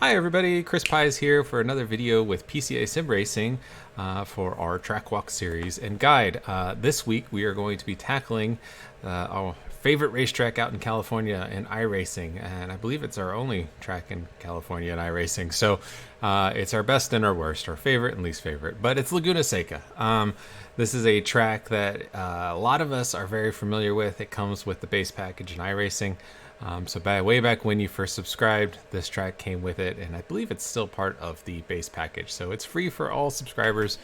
Hi everybody, Chris Pies here for another video with PCA Sim Racing for our track walk series and guide. This week we are going to be tackling our favorite racetrack out in California in iRacing, and I believe it's our only track in California in iRacing. So it's our best and our worst, our favorite and least favorite, but it's Laguna Seca. This is a track that a lot of us are very familiar with. It comes with the base package in iRacing. So way back when you first subscribed, this track came with it, and I believe it's still part of the base package. So it's free for all subscribers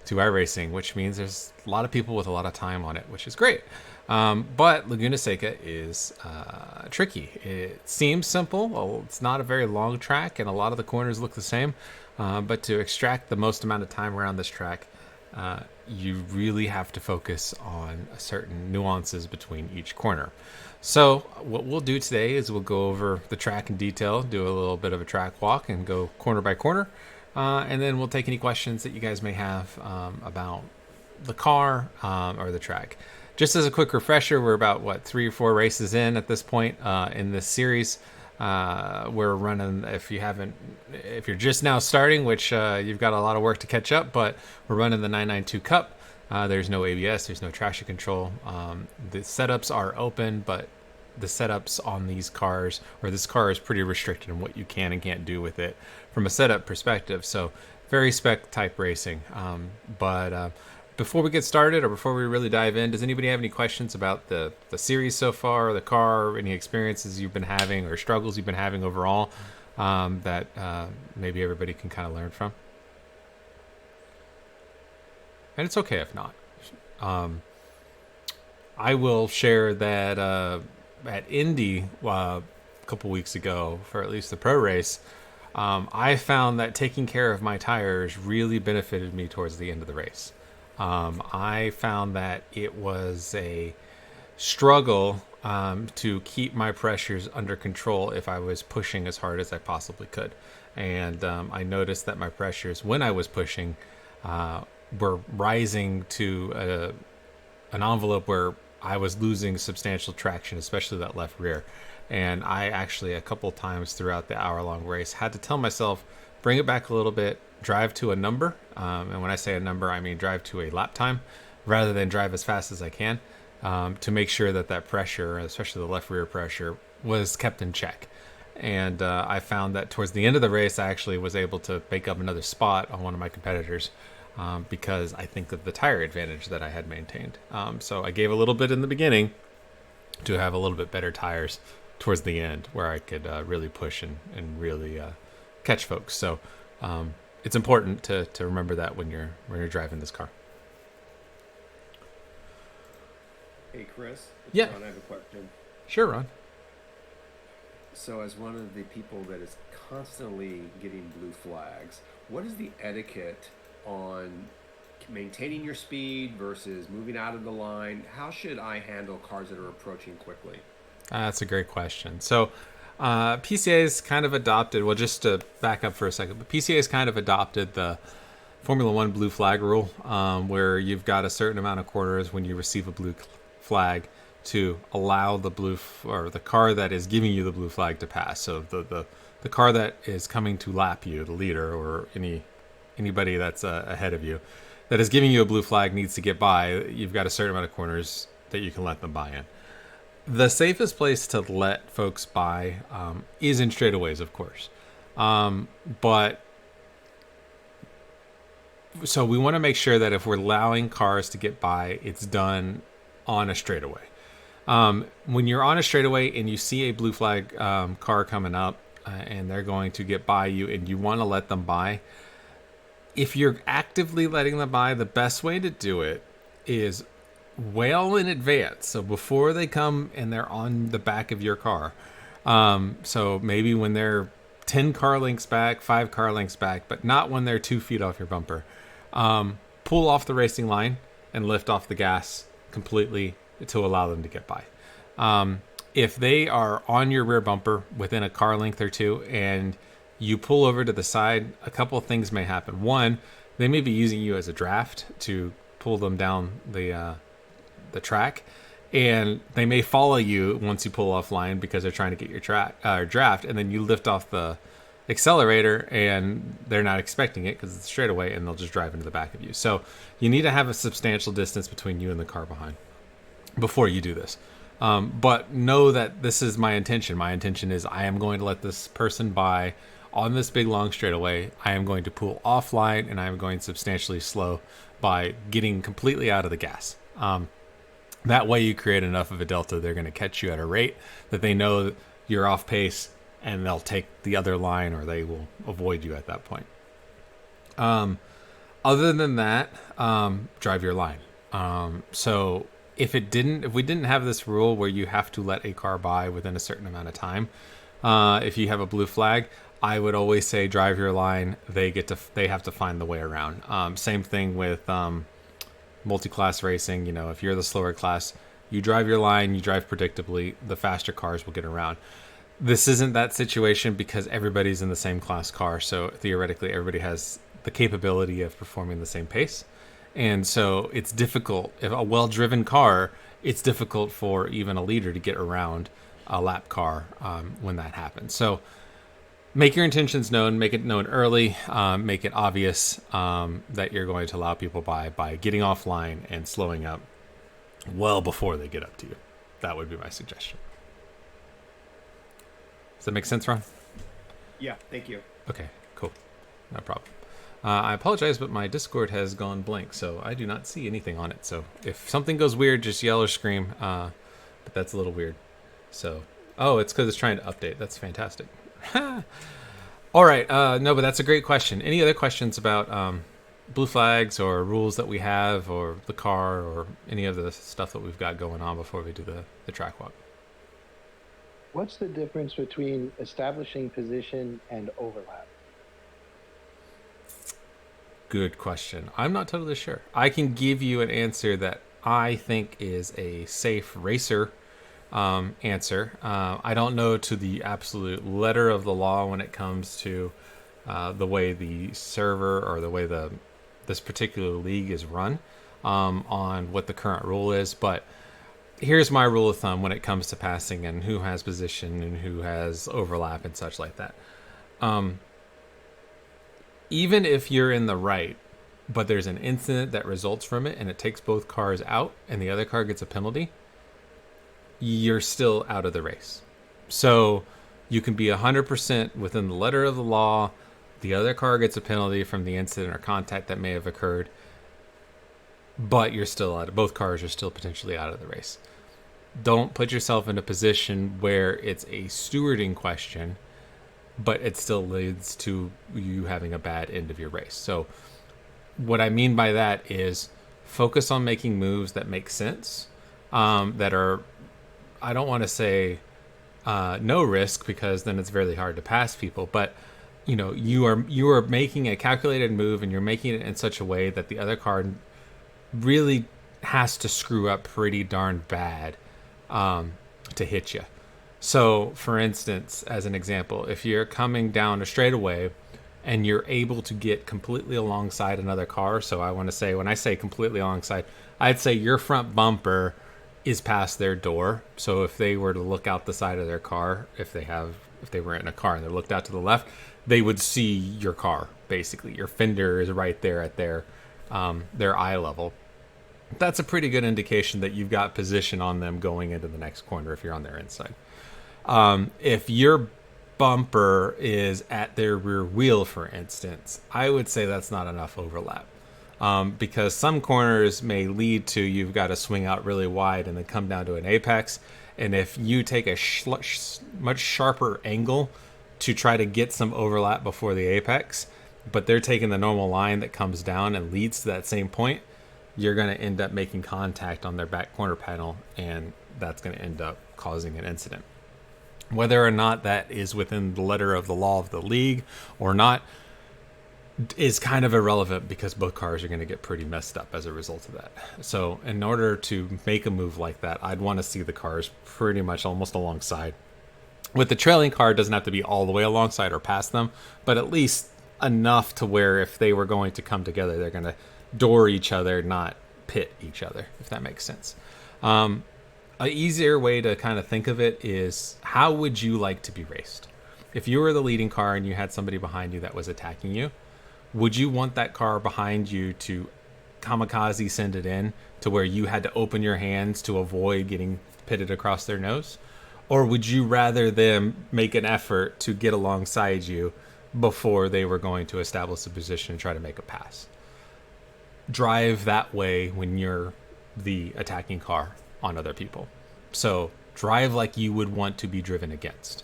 to iRacing, which means there's a lot of people with a lot of time on it, which is great. But Laguna Seca is tricky. It seems simple. Well, it's not a very long track, and a lot of the corners look the same. But to extract the most amount of time around this track, you really have to focus on certain nuances between each corner. So what we'll do today is we'll go over the track in detail, do a little bit of a track walk, and go corner by corner. And then we'll take any questions that you guys may have about the car or the track. Just as a quick refresher, we're about, 3 or 4 races in at this point in this series. We're running, if you're just now starting, which you've got a lot of work to catch up, but we're running the 992 Cup. There's no ABS, there's no traction control. The setups are open, but the setups on these cars, or this car, is pretty restricted in what you can and can't do with it from a setup perspective. So very spec type racing. But before we get started, or before we really dive in, does anybody have any questions about the series so far, or the car, or any experiences you've been having or struggles you've been having overall that maybe everybody can kind of learn from? And it's okay if not. I will share that at Indy a couple weeks ago, for at least the pro race, I found that taking care of my tires really benefited me towards the end of the race. I found that it was a struggle to keep my pressures under control if I was pushing as hard as I possibly could. And I noticed that my pressures, when I was pushing, were rising to an envelope where I was losing substantial traction, especially that left rear. And I actually, a couple times throughout the hour-long race, had to tell myself, bring it back a little bit, drive to a number. And when I say a number, I mean drive to a lap time rather than drive as fast as I can, to make sure that that pressure, especially the left rear pressure, was kept in check. And I found that towards the end of the race, I actually was able to make up another spot on one of my competitors, because I think of the tire advantage that I had maintained. So I gave a little bit in the beginning to have a little bit better tires towards the end, where I could really push and really catch folks. So it's important to remember that when you're driving this car. Hey Chris, Yeah. Ron, I have a question. Sure, Ron. So as one of the people that is constantly getting blue flags, what is the etiquette on maintaining your speed versus moving out of the line? How should I handle cars that are approaching quickly? That's a great question. So PCA has kind of adopted, well, just to back up for a second, but PCA has kind of adopted the Formula One blue flag rule, where you've got a certain amount of corners when you receive a blue flag to allow the or the car that is giving you the blue flag to pass. So the car that is coming to lap you, the leader, or anybody that's ahead of you that is giving you a blue flag needs to get by. You've got a certain amount of corners that you can let them by in. The safest place to let folks by is in straightaways, of course. But so we want to make sure that if we're allowing cars to get by, it's done on a straightaway. When you're on a straightaway and you see a blue flag car coming up and they're going to get by you and you want to let them by, if you're actively letting them by, the best way to do it is well in advance. So before they come and they're on the back of your car. So maybe when they're 10 car lengths back, 5 car lengths back, but not when they're 2 feet off your bumper. Pull off the racing line and lift off the gas completely to allow them to get by. If they are on your rear bumper within a car length or two and you pull over to the side, a couple of things may happen. One, they may be using you as a draft to pull them down the track, and they may follow you once you pull offline because they're trying to get your draft, and then you lift off the accelerator, and they're not expecting it because it's a straightaway, and they'll just drive into the back of you. So you need to have a substantial distance between you and the car behind before you do this. But know that this is my intention. My intention is I am going to let this person by on this big long straightaway. I am going to pull offline, and I am going substantially slow by getting completely out of the gas. That way you create enough of a delta. They're going to catch you at a rate that they know you're off pace, and they'll take the other line, or they will avoid you at that point. Other than that, drive your line. So if we didn't have this rule where you have to let a car by within a certain amount of time, if you have a blue flag, I would always say drive your line. They have to find the way around. Same thing with multi-class racing. You know, if you're the slower class, you drive your line, you drive predictably. The faster cars will get around. This isn't that situation because everybody's in the same class car, so theoretically everybody has the capability of performing the same pace. And so it's difficult. If a well-driven car, it's difficult for even a leader to get around a lap car when that happens. So make your intentions known, make it known early, make it obvious that you're going to allow people by getting offline and slowing up well before they get up to you. That would be my suggestion. Does that make sense, Ron? Yeah, thank you. Okay, cool. No problem. I apologize, but my Discord has gone blank, so I do not see anything on it. So if something goes weird, just yell or scream. But that's a little weird. So, it's because it's trying to update. That's fantastic. All right. No, but that's a great question. Any other questions about blue flags or rules that we have, or the car, or any of the stuff that we've got going on before we do the track walk? What's the difference between establishing position and overlap? Good question. I'm not totally sure. I can give you an answer that I think is a safe racer answer. I don't know to the absolute letter of the law when it comes to the way the server or the way this particular league is run on what the current rule is, but here's my rule of thumb when it comes to passing and who has position and who has overlap and such like that. Even if you're in the right, but there's an incident that results from it and it takes both cars out and the other car gets a penalty, you're still out of the race. So you can be 100% within the letter of the law. The other car gets a penalty from the incident or contact that may have occurred, but you're still out. Both cars are still potentially out of the race. Don't put yourself in a position where it's a stewarding question, but it still leads to you having a bad end of your race. So what I mean by that is focus on making moves that make sense, that are, I don't want to say no risk, because then it's very hard to pass people, but you are making a calculated move, and you're making it in such a way that the other car really has to screw up pretty darn bad to hit you. So, for instance, as an example, if you're coming down a straightaway and you're able to get completely alongside another car, so I want to say, when I say completely alongside, I'd say your front bumper is past their door. So if they were to look out the side of their car, if they were in a car and they looked out to the left, they would see your car. Basically, your fender is right there at their eye level. That's a pretty good indication that you've got position on them going into the next corner if you're on their inside. If your bumper is at their rear wheel, for instance, I would say that's not enough overlap. Because some corners may lead to you've got to swing out really wide and then come down to an apex. And if you take a much sharper angle to try to get some overlap before the apex, but they're taking the normal line that comes down and leads to that same point, you're going to end up making contact on their back corner panel, and that's going to end up causing an incident. Whether or not that is within the letter of the law of the league or not is kind of irrelevant, because both cars are going to get pretty messed up as a result of that. So in order to make a move like that, I'd want to see the cars pretty much almost alongside. With the trailing car, it doesn't have to be all the way alongside or past them, but at least enough to where if they were going to come together, they're going to door each other, not pit each other, if that makes sense. An easier way to kind of think of it is, how would you like to be raced? if you were the leading car and you had somebody behind you that was attacking you, would you want that car behind you to kamikaze send it in to where you had to open your hands to avoid getting pitted across their nose? Or would you rather them make an effort to get alongside you before they were going to establish a position and try to make a pass? Drive that way when you're the attacking car on other people. So drive like you would want to be driven against.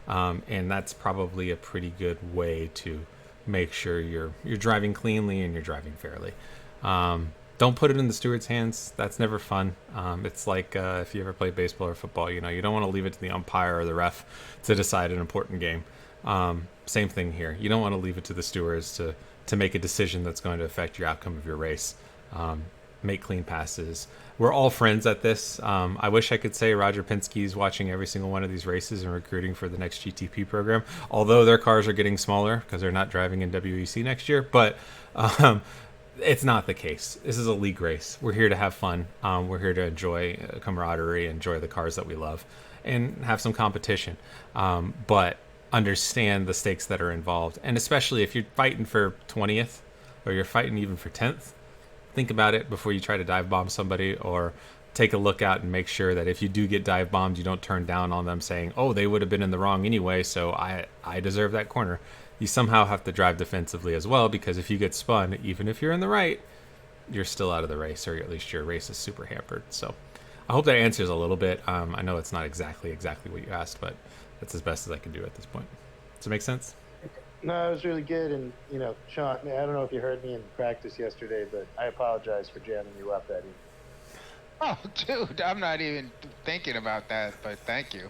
And that's probably a pretty good way to make sure you're driving cleanly and you're driving fairly. Don't put it in the steward's hands. That's never fun. It's like if you ever play baseball or football, you don't want to leave it to the umpire or the ref to decide an important game. Same thing here. You don't want to leave it to the stewards to make a decision that's going to affect your outcome of your race. Make clean passes. We're all friends at this. I wish I could say Roger Penske's watching every single one of these races and recruiting for the next GTP program, although their cars are getting smaller because they're not driving in WEC next year. But it's not the case. This is a league race. We're here to have fun. We're here to enjoy camaraderie, enjoy the cars that we love, and have some competition. But understand the stakes that are involved. And especially if you're fighting for 20th or you're fighting even for 10th, think about it before you try to dive bomb somebody, or take a look out and make sure that if you do get dive bombed, you don't turn down on them saying, oh, they would have been in the wrong anyway, so I deserve that corner. You somehow have to drive defensively as well, because if you get spun, even if you're in the right, you're still out of the race, or at least your race is super hampered. So I hope that answers a little bit. I know it's not exactly what you asked, but that's as best as I can do at this point. Does it make sense? No, it was really good. And, Sean, I don't know if you heard me in practice yesterday, but I apologize for jamming you up, Eddie. Oh, dude, I'm not even thinking about that, but thank you.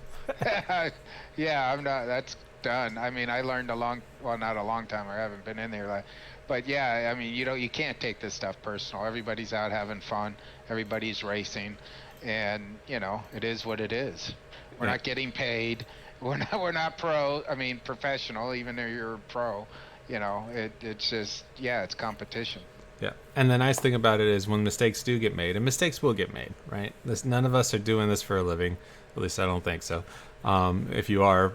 Yeah, I'm not, that's done. I mean, I learned not a long time, I haven't been in there, but yeah, I mean, you can't take this stuff personal. Everybody's out having fun, everybody's racing, and, it is what it is. We're not getting paid. We're not professional, even though you're a pro. It's just, it's competition. Yeah. And the nice thing about it is when mistakes do get made, and mistakes will get made, right? None of us are doing this for a living. At least I don't think so. If you are,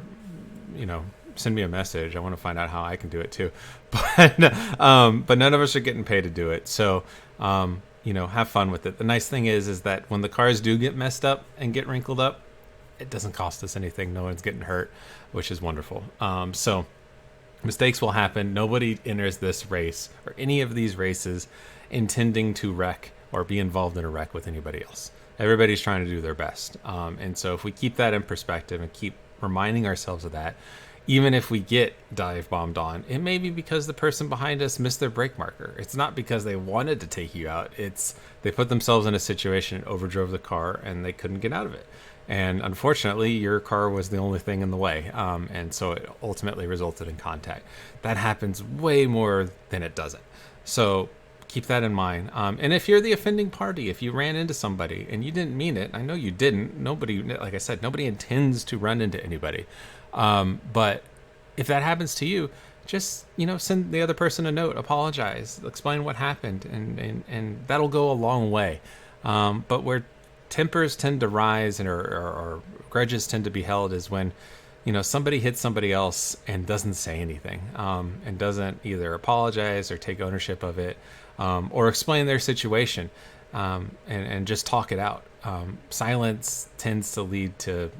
send me a message. I want to find out how I can do it too. But none of us are getting paid to do it. So, have fun with it. The nice thing is that when the cars do get messed up and get wrinkled up, it doesn't cost us anything. No one's getting hurt, which is wonderful. So mistakes will happen. Nobody enters this race or any of these races intending to wreck or be involved in a wreck with anybody else. Everybody's trying to do their best. And so if we keep that in perspective and keep reminding ourselves of that, even if we get dive bombed on, it may be because the person behind us missed their brake marker. It's not because they wanted to take you out. It's they put themselves in a situation and overdrove the car and they couldn't get out of it. And unfortunately, your car was the only thing in the way. And so it ultimately resulted in contact. That happens way more than it doesn't. So keep that in mind. And if you're the offending party, if you ran into somebody and you didn't mean it, I know you didn't. Nobody, like I said, nobody intends to run into anybody. But if that happens to you, just, send the other person a note, apologize, explain what happened. And that'll go a long way. But where tempers tend to rise or grudges tend to be held is when somebody hits somebody else and doesn't say anything, and doesn't either apologize or take ownership of it, or explain their situation, and just talk it out. Silence tends to lead to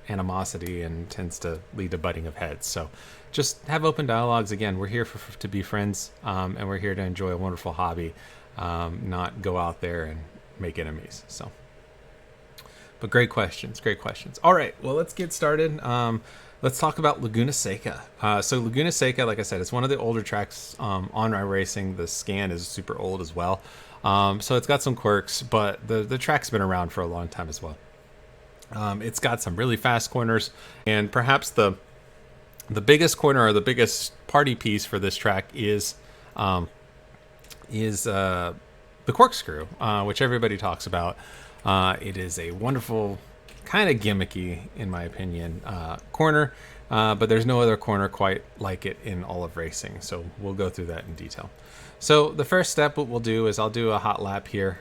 animosity and tends to lead to butting of heads. So just have open dialogues. Again, we're here to be friends, and we're here to enjoy a wonderful hobby, not go out there and make enemies. So but great questions. All right, well, let's get started. Let's talk about Laguna Seca. So Laguna Seca, like I said, it's one of the older tracks on iRacing. The scan is super old as well. So it's got some quirks, but the track's been around for a long time as well. It's got some really fast corners, and perhaps the biggest corner or the biggest party piece for this track is the corkscrew, which everybody talks about. It is a wonderful, kind of gimmicky, in my opinion, corner, but there's no other corner quite like it in all of racing. So we'll go through that in detail. So the first step, what we'll do is I'll do a hot lap here.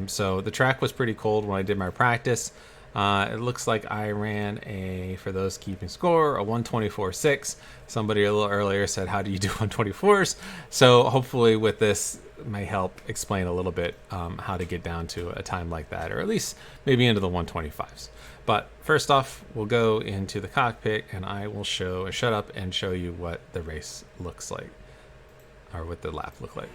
So the track was pretty cold when I did my practice. It looks like I ran for those keeping score, a 124.6. Somebody a little earlier said, how do you do 124s? So hopefully with this may help explain a little bit how to get down to a time like that, or at least maybe into the 125s. But first off, we'll go into the cockpit and I will shut up and show you what the race looks like, or what the lap looked like.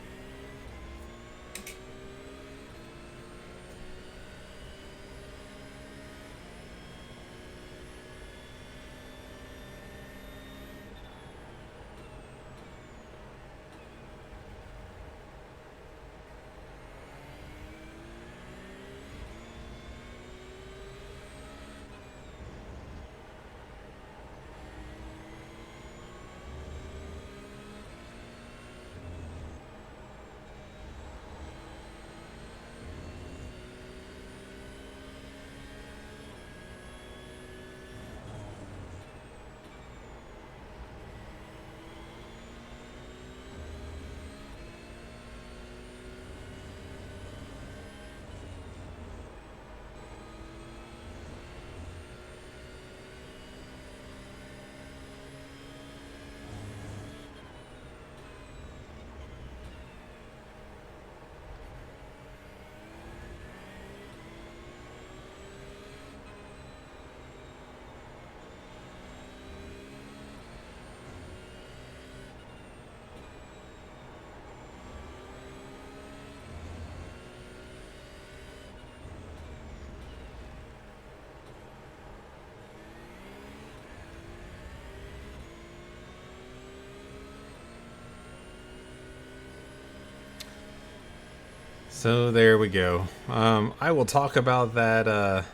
So there we go. I will talk about that.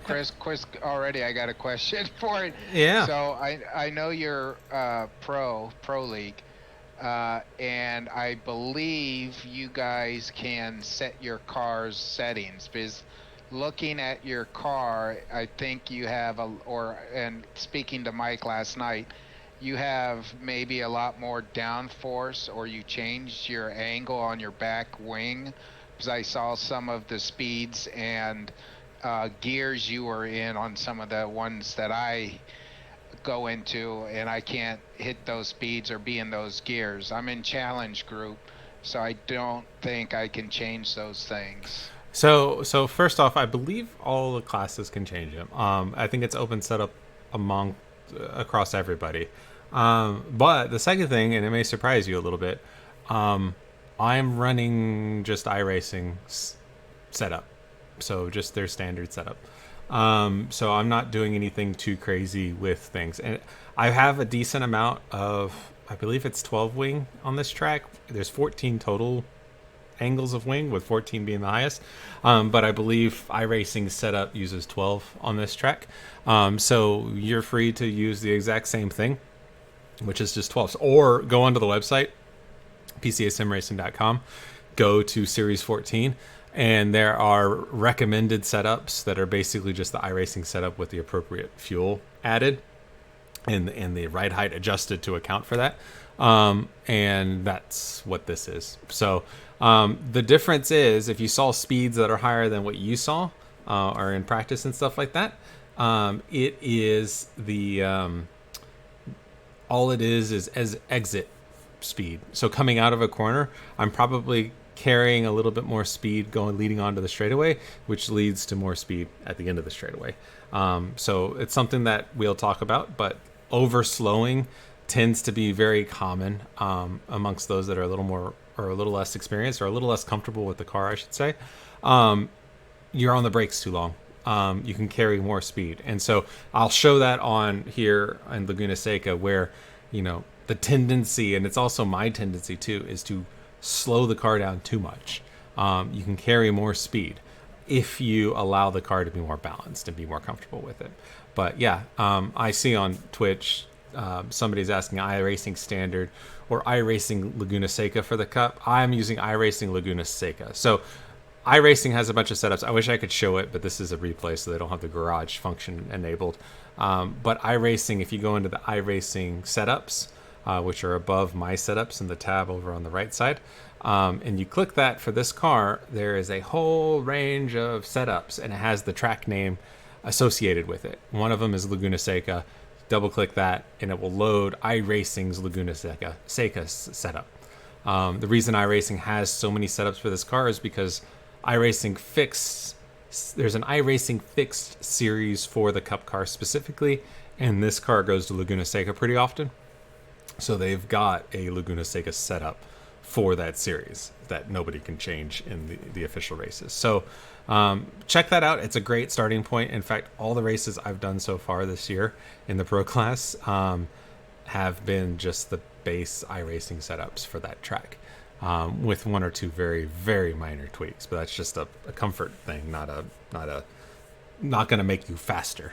Chris, already I got a question for it. Yeah. So I know you're pro league, and I believe you guys can set your car's settings, because looking at your car, I think you have and speaking to Mike last night, you have maybe a lot more downforce, or you changed your angle on your back wing, because I saw some of the speeds and gears you were in on some of the ones that I go into, and I can't hit those speeds or be in those gears. I'm in challenge group, so I don't think I can change those things. So first off, I believe all the classes can change them. I think it's open setup across everybody. But the second thing, and it may surprise you a little bit, I'm running just iRacing setup, so just their standard setup. So I'm not doing anything too crazy with things, and I have a decent amount of, I believe it's 12 wing on this track. There's 14 total angles of wing, with 14 being the highest, but I believe iRacing setup uses 12 on this track. So you're free to use the exact same thing, which is just 12, or go onto the website PCASimRacing.com, go to Series 14, and there are recommended setups that are basically just the iRacing setup with the appropriate fuel added and the ride height adjusted to account for that. And that's what this is. So the difference is, if you saw speeds that are higher than what you saw or in practice and stuff like that, it is the all it is as exit speed. So coming out of a corner, I'm probably carrying a little bit more speed leading onto the straightaway, which leads to more speed at the end of the straightaway. So it's something that we'll talk about, but over slowing tends to be very common amongst those that are a little more, or a little less experienced, or a little less comfortable with the car, I should say. You're on the brakes too long. You can carry more speed. And so I'll show that on here in Laguna Seca, where, the tendency, and it's also my tendency too, is to slow the car down too much. You can carry more speed if you allow the car to be more balanced and be more comfortable with it. But yeah, I see on Twitch, somebody's asking iRacing Standard or iRacing Laguna Seca for the Cup. I'm using iRacing Laguna Seca. So iRacing has a bunch of setups. I wish I could show it, but this is a replay, so they don't have the garage function enabled. But iRacing, if you go into the iRacing setups, which are above my setups in the tab over on the right side, And you click that for this car, there is a whole range of setups, and it has the track name associated with it. One of them is Laguna Seca. Double click that, and it will load iRacing's Laguna Seca setup. The reason iRacing has so many setups for this car is because there's an iRacing fixed series for the Cup car specifically, and this car goes to Laguna Seca pretty often. So they've got a Laguna Seca setup for that series that nobody can change in the official races. So check that out. It's a great starting point. In fact, all the races I've done so far this year in the Pro class have been just the base iRacing setups for that track, with one or two very, very minor tweaks. But that's just a comfort thing, not going to make you faster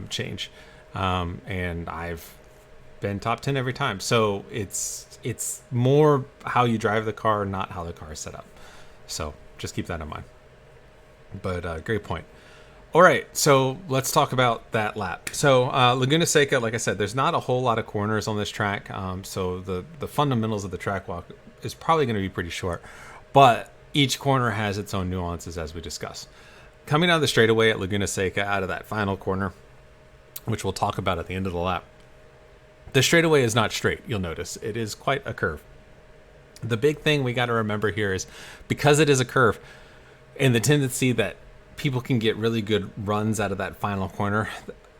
change. And I've been top 10 every time. So it's more how you drive the car, not how the car is set up. So just keep that in mind. But great point. All right, so let's talk about that lap. So Laguna Seca, like I said, there's not a whole lot of corners on this track. So the fundamentals of the track walk is probably going to be pretty short. But each corner has its own nuances, as we discussed. Coming down the straightaway at Laguna Seca out of that final corner, which we'll talk about at the end of the lap, the straightaway is not straight, you'll notice. It is quite a curve. The big thing we got to remember here is because it is a curve and the tendency that people can get really good runs out of that final corner,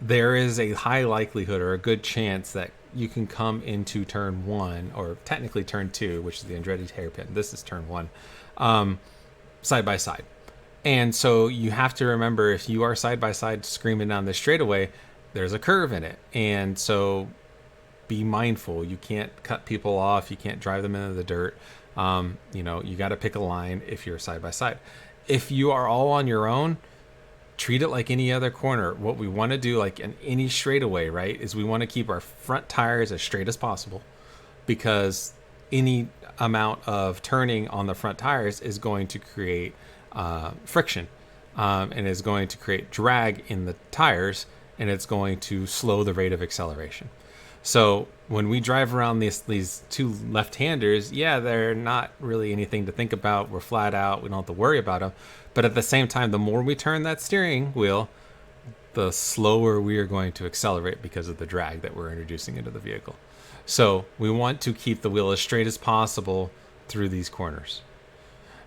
there is a high likelihood or a good chance that you can come into turn 1, or technically turn 2, which is the Andretti hairpin. This is turn 1, side by side. And so you have to remember, if you are side by side screaming down the straightaway, there's a curve in it. And so be mindful. You can't cut people off. You can't drive them into the dirt. You got to pick a line if you're side by side. If you are all on your own, treat it like any other corner. What we want to do, like in any straightaway, right, is we want to keep our front tires as straight as possible, because any amount of turning on the front tires is going to create friction, and is going to create drag in the tires, and it's going to slow the rate of acceleration. So when we drive around these two left-handers, they're not really anything to think about. We're flat out. We don't have to worry about them. But at the same time, the more we turn that steering wheel, the slower we are going to accelerate because of the drag that we're introducing into the vehicle. So we want to keep the wheel as straight as possible through these corners.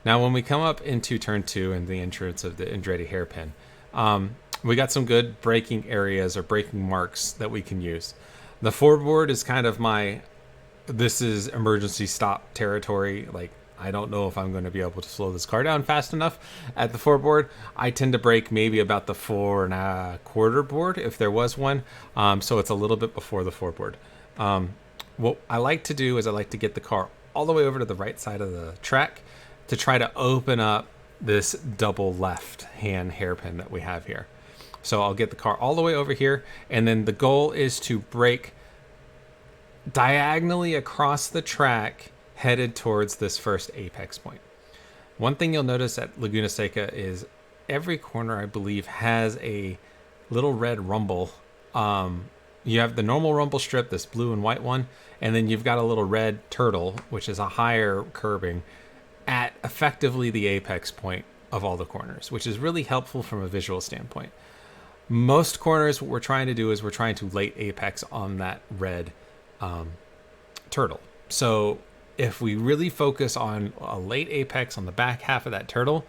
Now, when we come up into turn 2 and the entrance of the Andretti hairpin, we got some good braking areas or braking marks that we can use. The forward is kind of this is emergency stop territory. Like, I don't know if I'm going to be able to slow this car down fast enough at the forward. I tend to brake maybe about the 4 1/4 board, if there was one. So it's a little bit before the forward. What I like to do is I like to get the car all the way over to the right side of the track to try to open up this double left hand hairpin that we have here. So I'll get the car all the way over here, and then the goal is to brake diagonally across the track headed towards this first apex point. One thing you'll notice at Laguna Seca is every corner, I believe, has a little red rumble. You have the normal rumble strip, this blue and white one, and then you've got a little red turtle, which is a higher curbing at effectively the apex point of all the corners, which is really helpful from a visual standpoint. Most corners, what we're trying to do is we're trying to late apex on that red turtle. So if we really focus on a late apex on the back half of that turtle,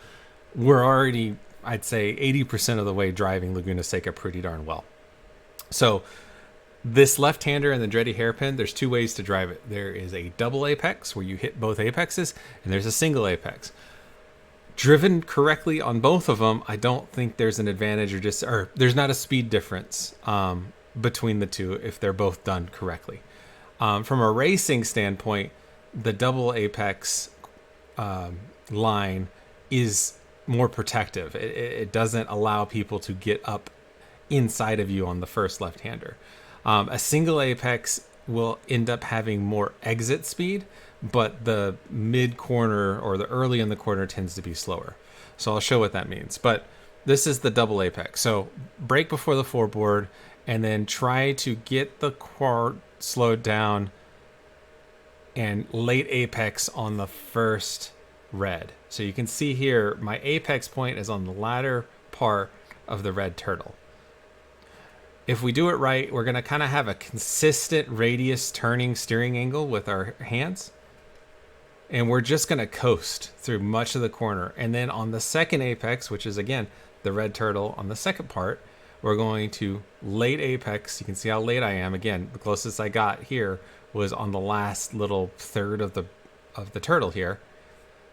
we're already, I'd say, 80% of the way driving Laguna Seca pretty darn well. So this left-hander and the Andretti hairpin, there's two ways to drive it. There is a double apex where you hit both apexes, and there's a single apex. Driven correctly on both of them, I don't think there's an advantage or there's not a speed difference between the two if they're both done correctly. From a racing standpoint, the double apex line is more protective. It doesn't allow people to get up inside of you on the first left-hander. A single apex will end up having more exit speed, but the mid corner or the early in the corner tends to be slower. So I'll show what that means. But this is the double apex. So brake before the foreboard and then try to get the car slowed down and late apex on the first red. So you can see here, my apex point is on the latter part of the red turtle. If we do it right, we're going to kind of have a consistent radius turning steering angle with our hands. And we're just going to coast through much of the corner. And then on the second apex, which is again the red turtle on the second part, we're going to late apex. You can see how late I am. Again, the closest I got here was on the last little third of the turtle here.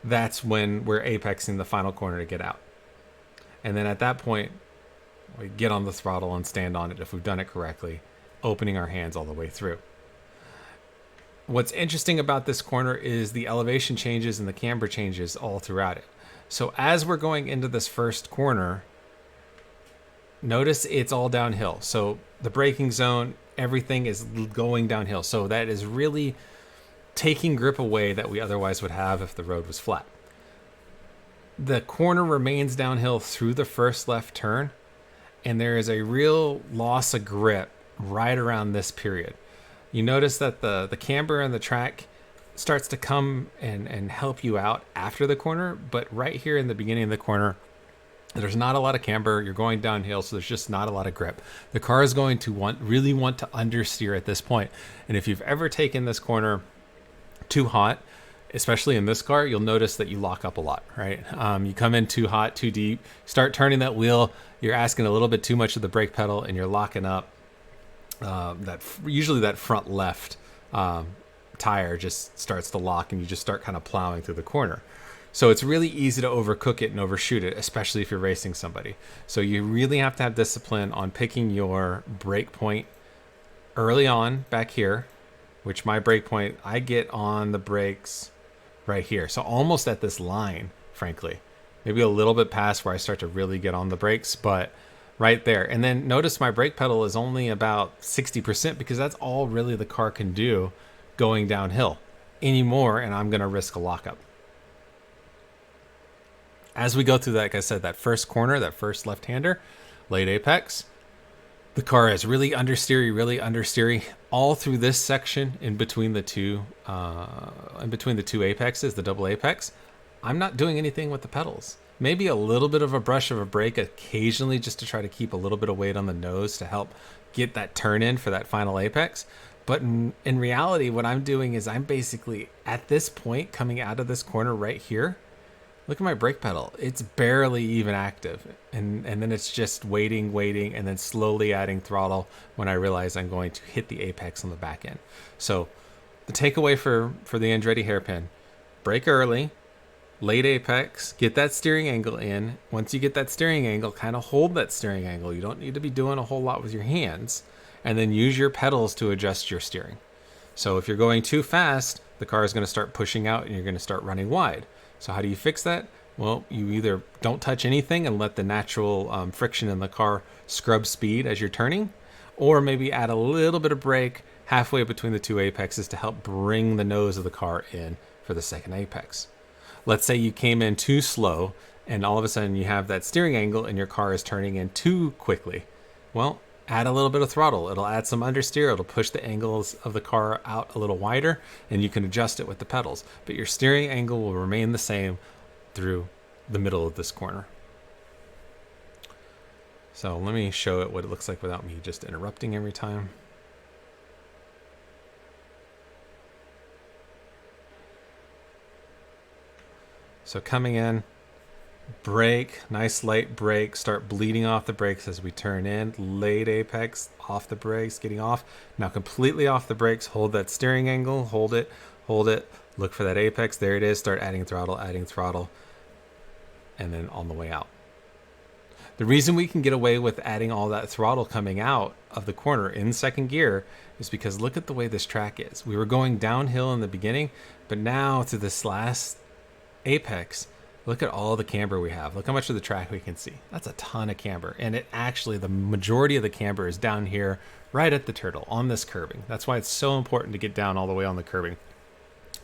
That's when we're apexing the final corner to get out. And then at that point, we get on the throttle and stand on it if we've done it correctly, opening our hands all the way through. What's interesting about this corner is the elevation changes and the camber changes all throughout it. So as we're going into this first corner, notice it's all downhill. So the braking zone, everything is going downhill. So that is really taking grip away that we otherwise would have if the road was flat. The corner remains downhill through the first left turn, and there is a real loss of grip right around this period. You notice that the camber and the track starts to come and help you out after the corner, but right here in the beginning of the corner, there's not a lot of camber. You're going downhill, so there's just not a lot of grip. The car is going to really want to understeer at this point. And if you've ever taken this corner too hot, especially in this car, you'll notice that you lock up a lot, right? You come in too hot, too deep, start turning that wheel, you're asking a little bit too much of the brake pedal, and you're locking up. Usually that front left tire just starts to lock, and you just start kind of plowing through the corner. So it's really easy to overcook it and overshoot it, especially if you're racing somebody. So you really have to have discipline on picking your brake point early on back here, which my brake point, I get on the brakes right here. So almost at this line, frankly, maybe a little bit past where I start to really get on the brakes, but right there. And then notice my brake pedal is only about 60% because that's all really the car can do going downhill anymore. And I'm going to risk a lockup. As we go through that, like I said, that first corner, that first left-hander, late apex, the car is really understeery, all through this section in between the two apexes, the double apex. I'm not doing anything with the pedals. Maybe a little bit of a brush of a brake occasionally just to try to keep a little bit of weight on the nose to help get that turn in for that final apex. But in reality, what I'm doing is I'm basically at this point coming out of this corner right here. Look at my brake pedal. It's barely even active. And then it's just waiting, and then slowly adding throttle when I realize I'm going to hit the apex on the back end. So the takeaway for the Andretti hairpin, brake early, late apex, get that steering angle in. Once you get that steering angle, kind of hold that steering angle. You don't need to be doing a whole lot with your hands. And then use your pedals to adjust your steering. So if you're going too fast, the car is going to start pushing out and you're going to start running wide. So how do you fix that? Well, you either don't touch anything and let the natural friction in the car scrub speed as you're turning, or maybe add a little bit of brake halfway between the two apexes to help bring the nose of the car in for the second apex. Let's say you came in too slow and all of a sudden you have that steering angle and your car is turning in too quickly. Well, add a little bit of throttle. It'll add some understeer. It'll push the angles of the car out a little wider, and you can adjust it with the pedals. But your steering angle will remain the same through the middle of this corner. So let me show it what it looks like without me just interrupting every time. So coming in, brake, nice light brake, start bleeding off the brakes as we turn in, late apex, off the brakes, getting off. Now completely off the brakes, hold that steering angle, hold it, look for that apex, there it is, start adding throttle, and then on the way out. The reason we can get away with adding all that throttle coming out of the corner in second gear is because look at the way this track is. We were going downhill in the beginning, but now to this last apex, look at all the camber we have. Look how much of the track we can see. That's a ton of camber. And it actually, the majority of the camber is down here right at the turtle on this curbing. That's why it's so important to get down all the way on the curbing.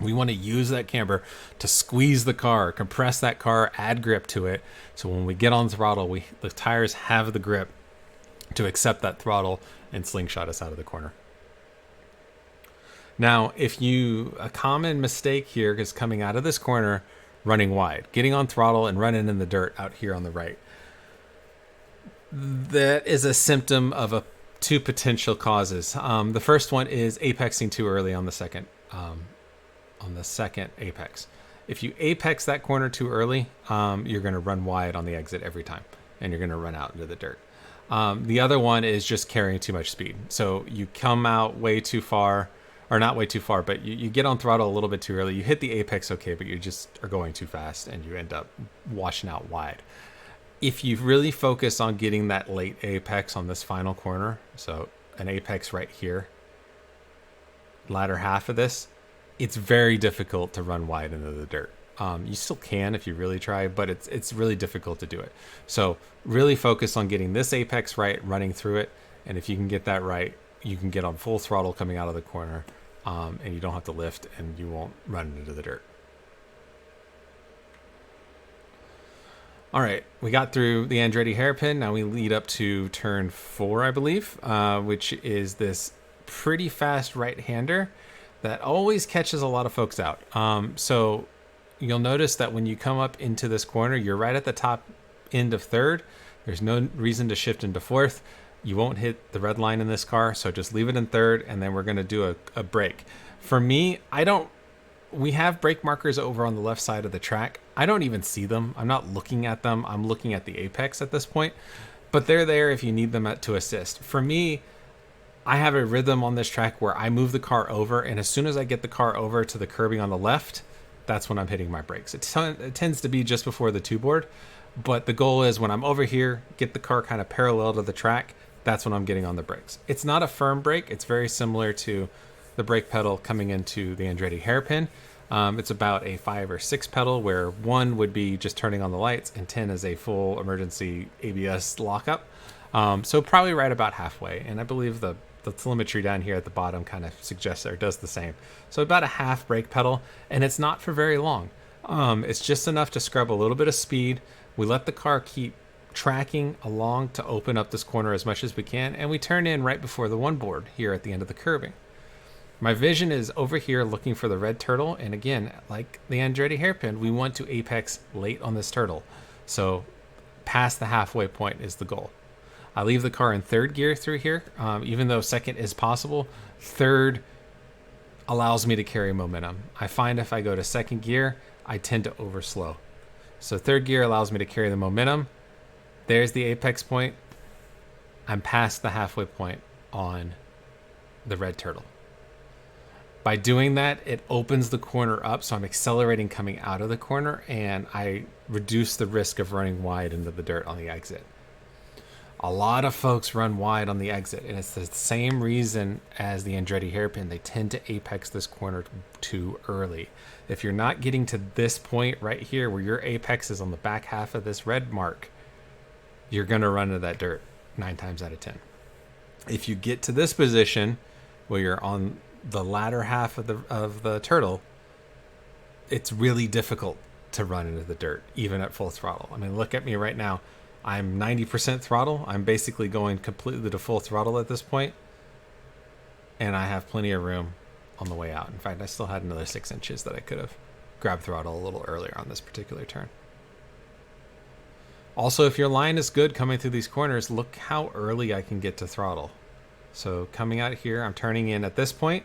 We want to use that camber to squeeze the car, compress that car, add grip to it. So when we get on throttle, the tires have the grip to accept that throttle and slingshot us out of the corner. Now, a common mistake here is coming out of this corner, running wide, getting on throttle and running in the dirt out here on the right. That is a symptom of two potential causes. The first one is apexing too early on the second apex. If you apex that corner too early, you're going to run wide on the exit every time, and you're going to run out into the dirt. The other one is just carrying too much speed. So you come out way too far, or not way too far, but you get on throttle a little bit too early. You hit the apex okay, but you just are going too fast, and you end up washing out wide. If you really focus on getting that late apex on this final corner, so an apex right here, latter half of this, it's very difficult to run wide into the dirt. You still can if you really try, but it's really difficult to do it. So really focus on getting this apex right, running through it, and if you can get that right, you can get on full throttle coming out of the corner, and you don't have to lift, and you won't run into the dirt. All right, we got through the Andretti hairpin. Now we lead up to turn 4, I believe, which is this pretty fast right-hander that always catches a lot of folks out. So you'll notice that when you come up into this corner, you're right at the top end of third. There's no reason to shift into fourth. You won't hit the red line in this car, so just leave it in third, and then we're going to do a brake. For me, we have brake markers over on the left side of the track. I don't even see them. I'm not looking at them. I'm looking at the apex at this point, but they're there if you need them to assist. For me, I have a rhythm on this track where I move the car over, and as soon as I get the car over to the curbing on the left, that's when I'm hitting my brakes. It tends to be just before the 2-board, but the goal is when I'm over here, get the car kind of parallel to the track, that's when I'm getting on the brakes. It's not a firm brake. It's very similar to the brake pedal coming into the Andretti hairpin. It's about a 5 or 6 pedal, where 1 would be just turning on the lights and 10 is a full emergency ABS lockup. So probably right about halfway. And I believe the telemetry down here at the bottom kind of suggests or does the same. So about a half brake pedal, and it's not for very long. It's just enough to scrub a little bit of speed. We let the car keep tracking along to open up this corner as much as we can, and we turn in right before the 1-board here at the end of the curbing. My vision is over here looking for the red turtle, and again, like the Andretti hairpin, we want to apex late on this turtle. So past the halfway point is the goal. I leave the car in third gear through here. Even though second is possible, third allows me to carry momentum. I find if I go to second gear, I tend to overslow. So third gear allows me to carry the momentum. There's the apex point. I'm past the halfway point on the red turtle. By doing that, it opens the corner up, so I'm accelerating coming out of the corner, and I reduce the risk of running wide into the dirt on the exit. A lot of folks run wide on the exit, and it's the same reason as the Andretti hairpin. They tend to apex this corner too early. If you're not getting to this point right here where your apex is on the back half of this red mark, you're going to run into that dirt 9 times out of 10. If you get to this position where you're on the latter half of the turtle, it's really difficult to run into the dirt, even at full throttle. I mean, look at me right now. I'm 90% throttle. I'm basically going completely to full throttle at this point, and I have plenty of room on the way out. In fact, I still had another 6 inches that I could have grabbed throttle a little earlier on this particular turn. Also, if your line is good coming through these corners, look how early I can get to throttle. So coming out here, I'm turning in at this point.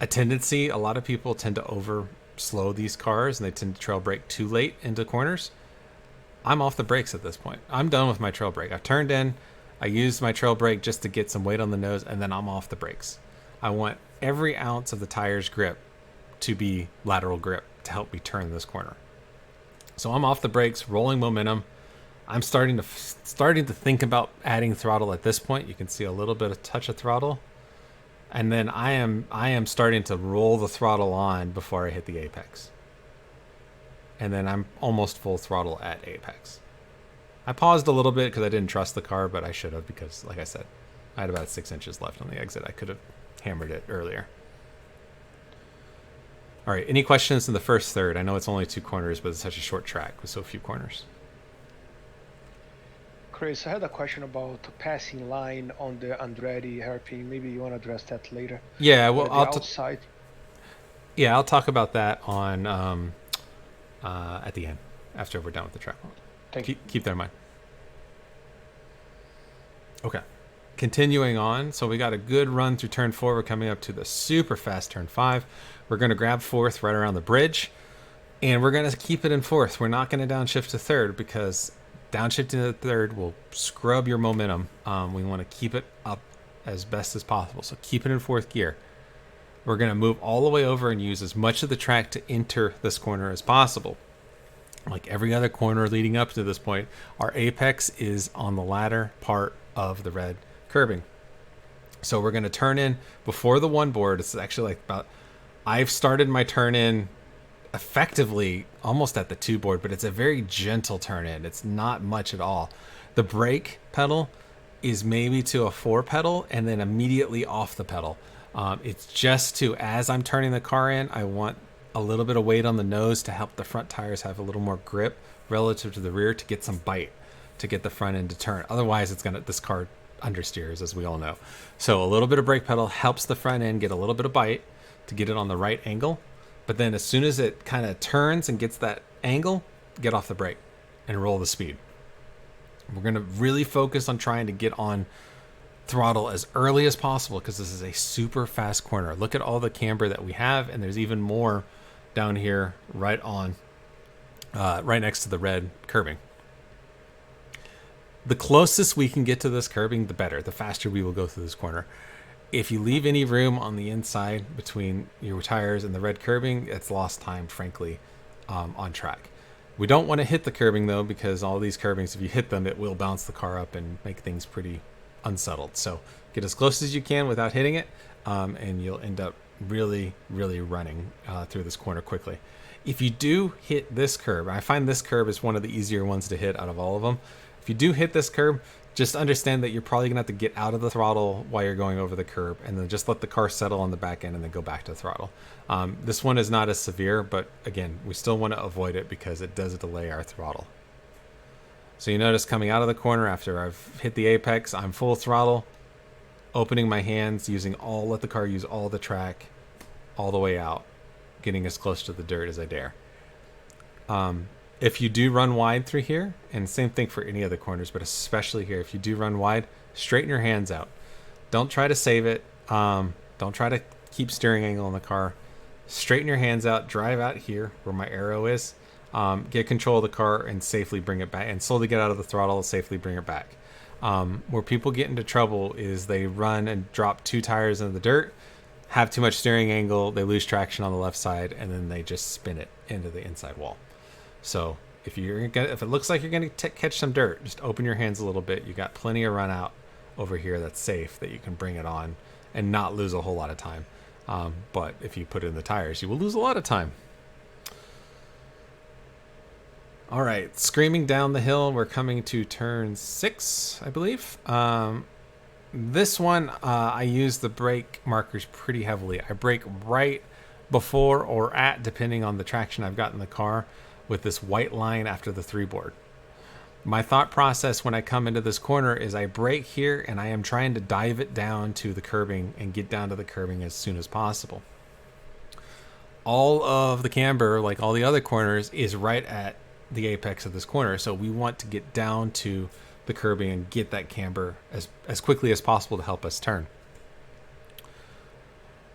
A lot of people tend to over slow these cars, and they tend to trail brake too late into corners. I'm off the brakes at this point. I'm done with my trail brake. I've turned in, I used my trail brake just to get some weight on the nose, and then I'm off the brakes. I want every ounce of the tire's grip to be lateral grip to help me turn this corner. So I'm off the brakes, rolling momentum. I'm starting to think about adding throttle at this point. You can see a little bit of touch of throttle. And then I am starting to roll the throttle on before I hit the apex. And then I'm almost full throttle at apex. I paused a little bit because I didn't trust the car, but I should have, because like I said, I had about 6 inches left on the exit. I could have hammered it earlier. All right, any questions in the first third? I know it's only 2 corners, but it's such a short track with so few corners. Chris, I had a question about passing line on the Andretti hairpin. Maybe you want to address that later. Yeah, well, The outside. Yeah, I'll talk about that on at the end after we're done with the track. Keep that in mind. Okay, continuing on. So we got a good run through turn 4. We're coming up to the super fast turn 5. We're going to grab 4th right around the bridge, and we're going to keep it in 4th. We're not going to downshift to 3rd because downshifting to 3rd will scrub your momentum. We want to keep it up as best as possible. So keep it in 4th gear. We're going to move all the way over and use as much of the track to enter this corner as possible. Like every other corner leading up to this point, our apex is on the latter part of the red curbing. So we're going to turn in before the 1 board. It's actually like about, I've started my turn in effectively almost at the 2 board, but it's a very gentle turn in. It's not much at all. The brake pedal is maybe to a 4 pedal and then immediately off the pedal. It's just to, as I'm turning the car in, I want a little bit of weight on the nose to help the front tires have a little more grip relative to the rear to get some bite to get the front end to turn. Otherwise, this car understeers, as we all know. So a little bit of brake pedal helps the front end get a little bit of bite to get it on the right angle. But then as soon as it kind of turns and gets that angle, get off the brake and roll the speed. We're going to really focus on trying to get on throttle as early as possible because this is a super fast corner. Look at all the camber that we have, and there's even more down here right next to the red curbing. The closest we can get to this curbing, the better. The faster we will go through this corner. If you leave any room on the inside between your tires and the red curbing, it's lost time, frankly, on track. We don't want to hit the curbing, though, because all these curbings, if you hit them, it will bounce the car up and make things pretty unsettled. So get as close as you can without hitting it, and you'll end up really, really running through this corner quickly. If you do hit this curb, I find this curb is one of the easier ones to hit out of all of them. If you do hit this curb, just understand that you're probably going to have to get out of the throttle while you're going over the curb, and then just let the car settle on the back end and then go back to the throttle. This one is not as severe, but again, we still want to avoid it because it does delay our throttle. So you notice coming out of the corner after I've hit the apex, I'm full throttle, opening my hands, let the car use all the track all the way out, getting as close to the dirt as I dare. If you do run wide through here, and same thing for any other corners, but especially here, if you do run wide, straighten your hands out. Don't try to save it. Don't try to keep steering angle on the car. Straighten your hands out, drive out here where my arrow is, get control of the car and safely bring it back, and slowly get out of the throttle and safely bring it back. Where people get into trouble is they run and drop 2 tires into the dirt, have too much steering angle, they lose traction on the left side, and then they just spin it into the inside wall. So if it looks like you're going to catch some dirt, just open your hands a little bit. You got plenty of run out over here that's safe that you can bring it on and not lose a whole lot of time. But if you put it in the tires, you will lose a lot of time. All right, screaming down the hill, we're coming to turn 6, I believe. This one, I use the brake markers pretty heavily. I brake right before or at, depending on the traction I've got in the car, with this white line after the 3 board. My thought process when I come into this corner is I brake here and I am trying to dive it down to the curbing and get down to the curbing as soon as possible. All of the camber, like all the other corners, is right at the apex of this corner. So we want to get down to the curbing and get that camber as quickly as possible to help us turn.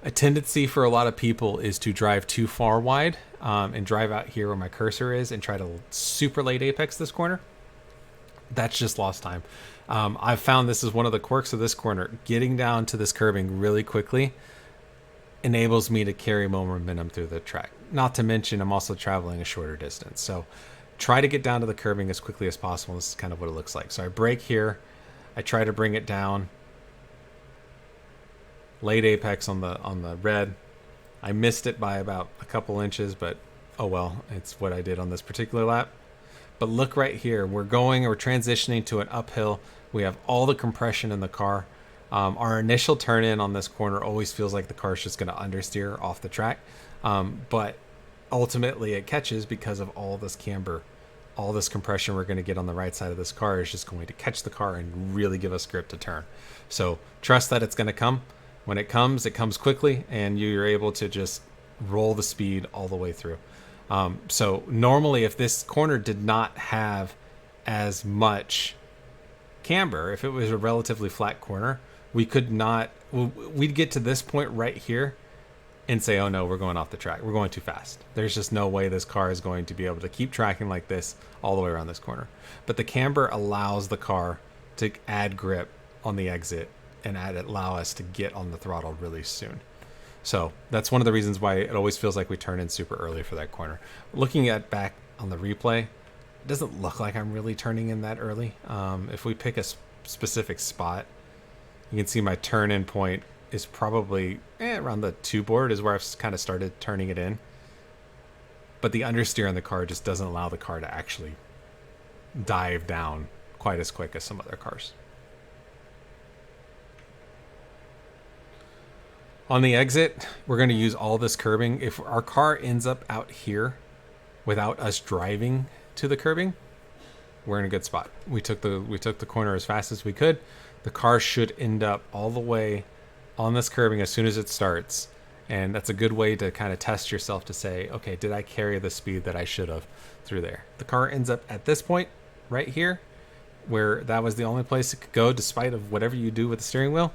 A tendency for a lot of people is to drive too far wide and drive out here where my cursor is and try to super late apex this corner. That's just lost time. I've found this is one of the quirks of this corner. Getting down to this curbing really quickly enables me to carry more momentum through the track. Not to mention I'm also traveling a shorter distance. So try to get down to the curbing as quickly as possible. This is kind of what it looks like. So I brake here. I try to bring it down. Late apex on the red. I missed it by about a couple inches, but oh well, it's what I did on this particular lap. But look right here, we're transitioning to an uphill. We have all the compression in the car. Our initial turn in on this corner always feels like the car's just going to understeer off the track, but ultimately it catches because of all this camber all this compression we're going to get on the right side of this car is just going to catch the car and really give us grip to turn. So trust that it's going to come. When it comes quickly, and you're able to just roll the speed all the way through. So normally, if this corner did not have as much camber, if it was a relatively flat corner, we'd get to this point right here and say, oh no, we're going off the track. We're going too fast. There's just no way this car is going to be able to keep tracking like this all the way around this corner. But the camber allows the car to add grip on the exit and allow us to get on the throttle really soon. So that's one of the reasons why it always feels like we turn in super early for that corner. Looking at back on the replay, it doesn't look like I'm really turning in that early. If we pick a specific spot, you can see my turn in point is probably around the 2 board is where I've kind of started turning it in. But the understeer on the car just doesn't allow the car to actually dive down quite as quick as some other cars. On the exit, we're going to use all this curbing. If our car ends up out here without us driving to the curbing, we're in a good spot. We took the corner as fast as we could. The car should end up all the way on this curbing as soon as it starts. And that's a good way to kind of test yourself to say, okay, did I carry the speed that I should have through there? The car ends up at this point right here, where that was the only place it could go, despite of whatever you do with the steering wheel,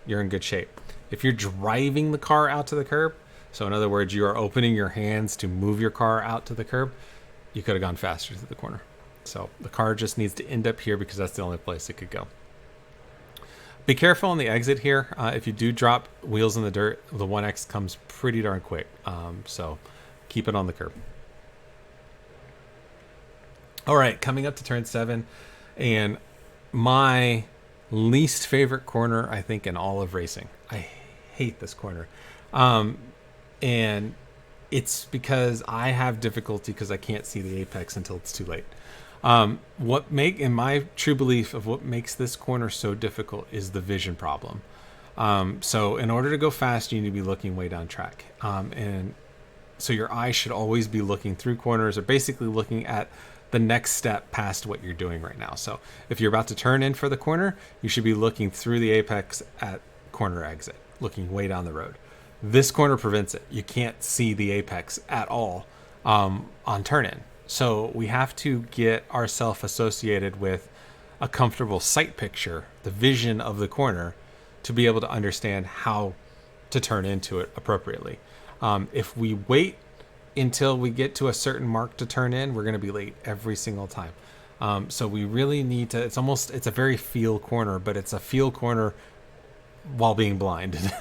you're in good shape. If you're driving the car out to the curb, so in other words, you are opening your hands to move your car out to the curb, you could have gone faster to the corner. So the car just needs to end up here because that's the only place it could go. Be careful on the exit here. If you do drop wheels in the dirt, the 1X comes pretty darn quick. So keep it on the curb. All right, coming up to turn 7, and my least favorite corner, I think, in all of racing. I hate this corner. And it's because I have difficulty because I can't see the apex until it's too late. In my true belief of what makes this corner so difficult is the vision problem. So in order to go fast, you need to be looking way down track. And so your eye should always be looking through corners, or basically looking at the next step past what you're doing right now. So if you're about to turn in for the corner, you should be looking through the apex at corner exit, looking way down the road. This corner prevents it. You can't see the apex at all on turn in. So we have to get ourselves associated with a comfortable sight picture, the vision of the corner, to be able to understand how to turn into it appropriately. If we wait until we get to a certain mark to turn in, we're going to be late every single time. So we really need to, it's a very feel corner, but it's a feel corner while being blinded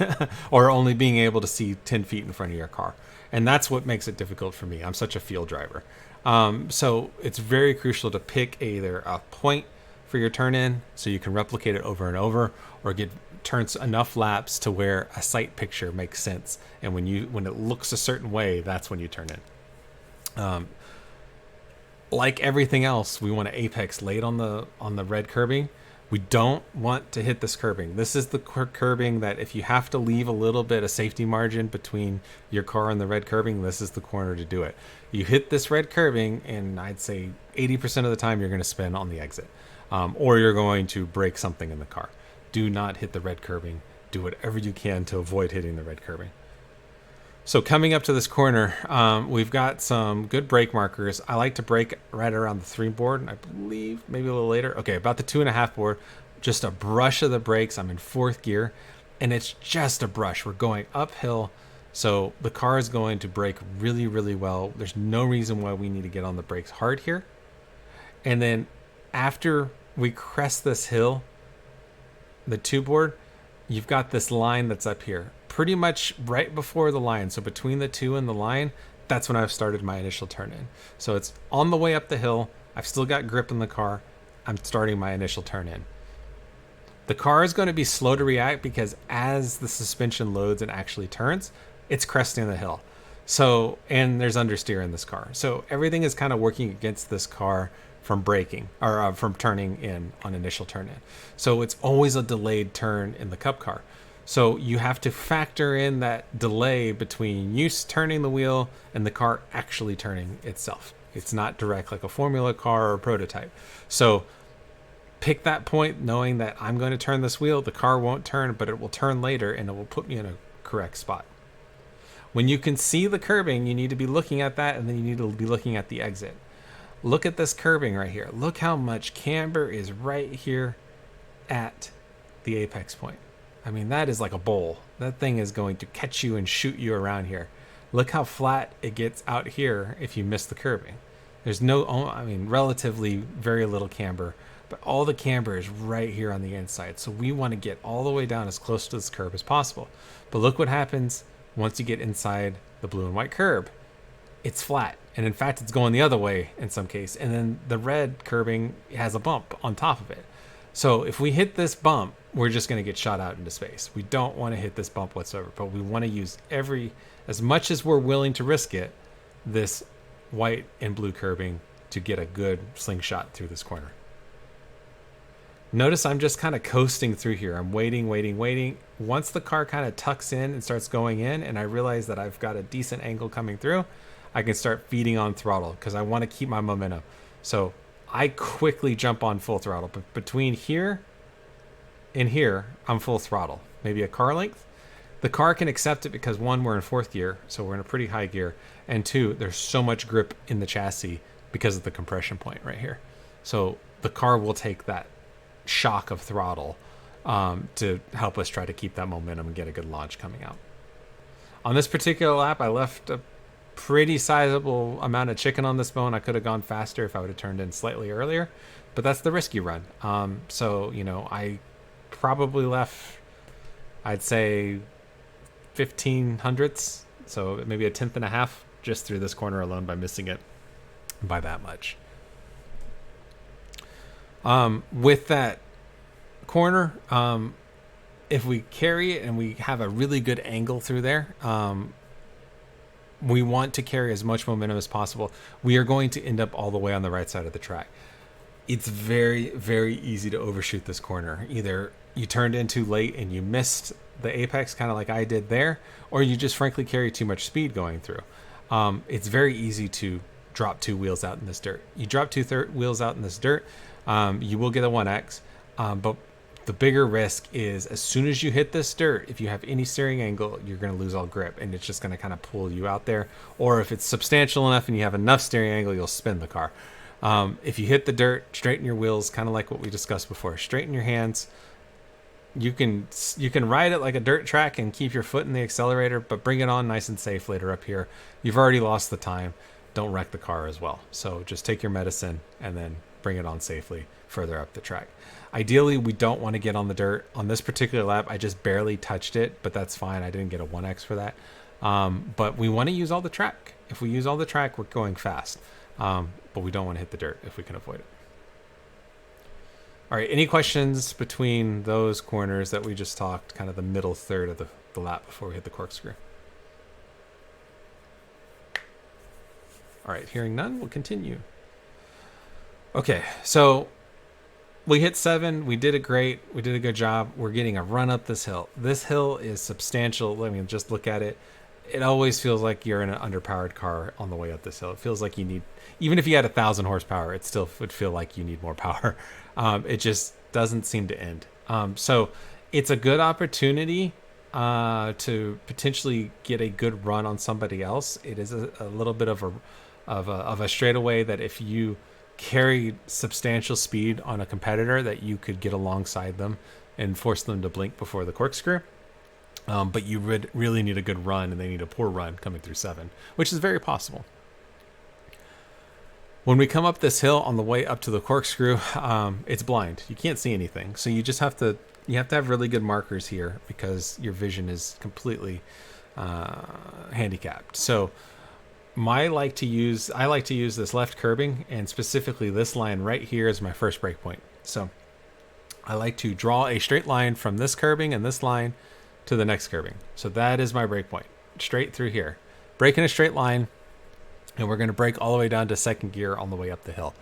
or only being able to see 10 feet in front of your car. And that's what makes it difficult for me. I'm such a field driver. So it's very crucial to pick either a point for your turn in so you can replicate it over and over, or get turns enough laps to where a sight picture makes sense. And when it looks a certain way, that's when you turn in. Like everything else, we want to apex late on the red curbing. We don't want to hit this curbing. This is the curbing that if you have to leave a little bit of safety margin between your car and the red curbing, this is the corner to do it. You hit this red curbing, and I'd say 80% of the time you're going to spin on the exit, or you're going to break something in the car. Do not hit the red curbing. Do whatever you can to avoid hitting the red curbing. So coming up to this corner, we've got some good brake markers. I like to brake right around the 3 board, I believe, maybe a little later. Okay, about the 2.5 board, just a brush of the brakes. I'm in 4th gear, and it's just a brush. We're going uphill, so the car is going to brake really, really well. There's no reason why we need to get on the brakes hard here. And then after we crest this hill, the 2 board, you've got this line that's up here. Pretty much right before the line, so between the 2 and the line, that's when I've started my initial turn in. So it's on the way up the hill. I've still got grip in the car. I'm starting my initial turn in. The car is going to be slow to react because as the suspension loads and actually turns, it's cresting the hill. So, and there's understeer in this car. So everything is kind of working against this car from braking, or from turning in on initial turn in. So it's always a delayed turn in the Cup car. So you have to factor in that delay between you turning the wheel and the car actually turning itself. It's not direct like a formula car or a prototype. So pick that point knowing that I'm going to turn this wheel. The car won't turn, but it will turn later and it will put me in a correct spot. When you can see the curbing, you need to be looking at that, and then you need to be looking at the exit. Look at this curbing right here. Look how much camber is right here at the apex point. I mean, that is like a bowl. That thing is going to catch you and shoot you around here. Look how flat it gets out here if you miss the curbing. There's no, I mean, relatively very little camber, but all the camber is right here on the inside. So we want to get all the way down as close to this curb as possible. But look what happens once you get inside the blue and white curb. It's flat. And in fact, it's going the other way in some case. And then the red curbing has a bump on top of it. So if we hit this bump, we're just going to get shot out into space. We don't want to hit this bump whatsoever, but we want to use as much as we're willing to risk it, this white and blue curbing to get a good slingshot through this corner. Notice I'm just kind of coasting through here. I'm waiting. Once the car kind of tucks in and starts going in, and I realize that I've got a decent angle coming through, I can start feeding on throttle because I want to keep my momentum. So I quickly jump on full throttle, but between here and here, I'm full throttle. Maybe a car length. The car can accept it because 1, we're in 4th gear, so we're in a pretty high gear, and 2, there's so much grip in the chassis because of the compression point right here. So the car will take that shock of throttle to help us try to keep that momentum and get a good launch coming out. On this particular lap, I left a pretty sizable amount of chicken on this bone. I could have gone faster if I would have turned in slightly earlier, but that's the risky run. So, you know, I probably left, I'd say 15 hundredths, so maybe a tenth and a half just through this corner alone by missing it by that much. With that corner, if we carry it and we have a really good angle through there, we want to carry as much momentum as possible. We are going to end up all the way on the right side of the track. It's very, very easy to overshoot this corner. Either you turned in too late and you missed the apex, kind of like I did there, or you just frankly carry too much speed going through. It's very easy to drop 2 wheels out in this dirt. You drop 2 wheels out in this dirt, you will get a 1X, but the bigger risk is as soon as you hit this dirt, if you have any steering angle, you're going to lose all grip, and it's just going to kind of pull you out there. Or if it's substantial enough and you have enough steering angle, you'll spin the car. If you hit the dirt, straighten your wheels, kind of like what we discussed before. Straighten your hands. You can ride it like a dirt track and keep your foot in the accelerator, but bring it on nice and safe later up here. You've already lost the time. Don't wreck the car as well. So just take your medicine and then bring it on safely further up the track. Ideally, we don't want to get on the dirt. On this particular lap, I just barely touched it, but that's fine. I didn't get a 1X for that. But we want to use all the track. If we use all the track, we're going fast. But we don't want to hit the dirt if we can avoid it. All right, any questions between those corners that we just talked, kind of the middle third of the lap before we hit the corkscrew? All right, hearing none, we'll continue. Okay, so we hit 7. We did it great. We did a good job. We're getting a run up this hill. This hill is substantial. I mean, just look at it. It always feels like you're in an underpowered car on the way up this hill. It feels like you need, even if you had 1,000 horsepower, it still would feel like you need more power. It just doesn't seem to end. So it's a good opportunity to potentially get a good run on somebody else. It is a little bit of a straightaway that if you carry substantial speed on a competitor, that you could get alongside them and force them to blink before the corkscrew. But you would really need a good run, and they need a poor run coming through 7, which is very possible. When we come up this hill on the way up to the corkscrew, it's blind. You can't see anything. So you just have to have really good markers here because your vision is completely handicapped. So I like to use this left curbing, and specifically this line right here is my first brake point. So I like to draw a straight line from this curbing and this line to the next curbing. So that is my brake point, straight through here. Brake in a straight line, and we're going to brake all the way down to 2nd gear on the way up the hill.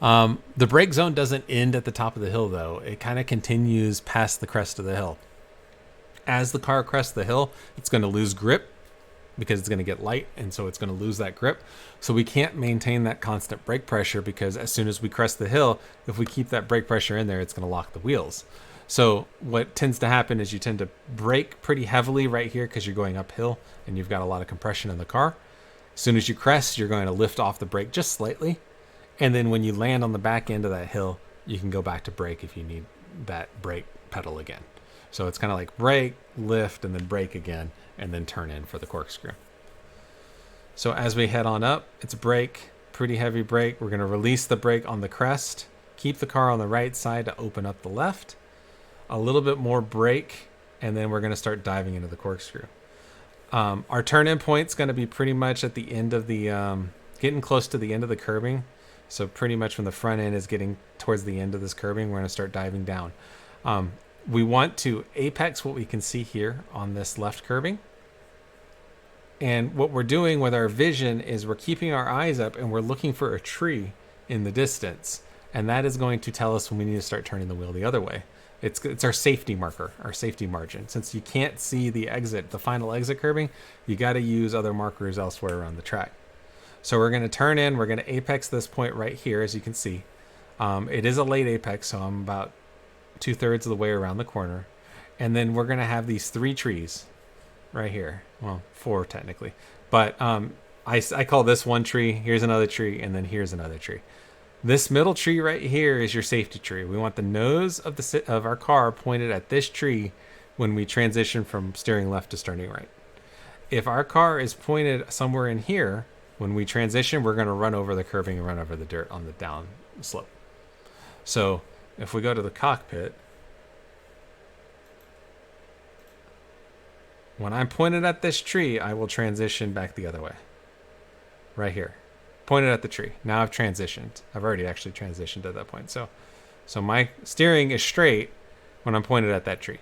The brake zone doesn't end at the top of the hill, though. It kind of continues past the crest of the hill. As the car crests the hill, it's going to lose grip. because it's going to get light, and so it's going to lose that grip. So we can't maintain that constant brake pressure, because as soon as we crest the hill, if we keep that brake pressure in there, it's going to lock the wheels. So what tends to happen is you tend to brake pretty heavily right here because you're going uphill and you've got a lot of compression in the car. As soon as you crest, you're going to lift off the brake just slightly. And then when you land on the back end of that hill, you can go back to brake if you need that brake pedal again. So it's kind of like brake, lift, and then brake again, and then turn in for the corkscrew. So as we head on up, it's brake, pretty heavy brake. We're going to release the brake on the crest, keep the car on the right side to open up the left. A little bit more brake, and then we're going to start diving into the corkscrew. Our turn-in point's going to be pretty much at the end of the, getting close to the end of the curbing. So pretty much when the front end is getting towards the end of this curbing, we're going to start diving down. We want to apex what we can see here on this left curbing. And what we're doing with our vision is we're keeping our eyes up and we're looking for a tree in the distance. And that is going to tell us when we need to start turning the wheel the other way. It's our safety marker, our safety margin. Since you can't see the exit, the final exit curbing, you got to use other markers elsewhere around the track. So we're going to turn in, we're going to apex this point right here, as you can see. It is a late apex, so I'm about 2/3 of the way around the corner. And then we're going to have these 3 trees right here. Well, 4 technically. But I call this one tree, here's another tree, and then here's another tree. This middle tree right here is your safety tree. We want the nose of our car pointed at this tree when we transition from steering left to steering right. If our car is pointed somewhere in here, when we transition, we're going to run over the curbing and run over the dirt on the down slope. So if we go to the cockpit, when I'm pointed at this tree, I will transition back the other way. Right here. Pointed at the tree. Now I've transitioned. I've already actually transitioned at that point. So my steering is straight when I'm pointed at that tree.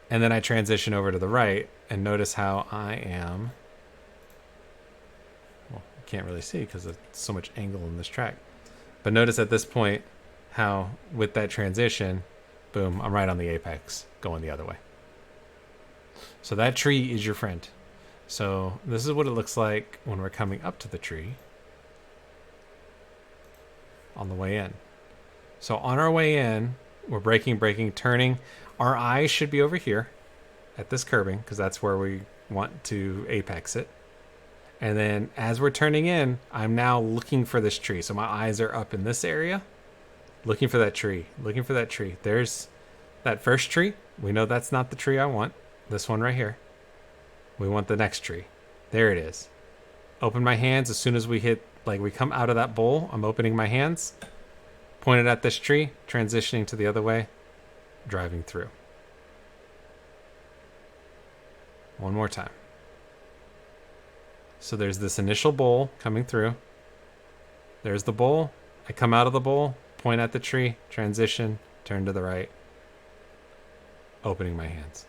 And then I transition over to the right, and notice how I am, well, you can't really see because there's so much angle in this track. But notice at this point how with that transition, boom, I'm right on the apex going the other way. So that tree is your friend. So this is what it looks like when we're coming up to the tree on the way in. So on our way in, we're braking, turning. Our eyes should be over here at this curbing because that's where we want to apex it. And then as we're turning in, I'm now looking for this tree. So my eyes are up in this area, looking for that tree, There's that first tree. We know that's not the tree I want. This one right here. We want the next tree. There it is. Open my hands as soon as we hit, like we come out of that bowl. I'm opening my hands, pointed at this tree, transitioning to the other way, driving through. One more time. So there's this initial bowl coming through. There's the bowl. I come out of the bowl, point at the tree, transition, turn to the right, opening my hands.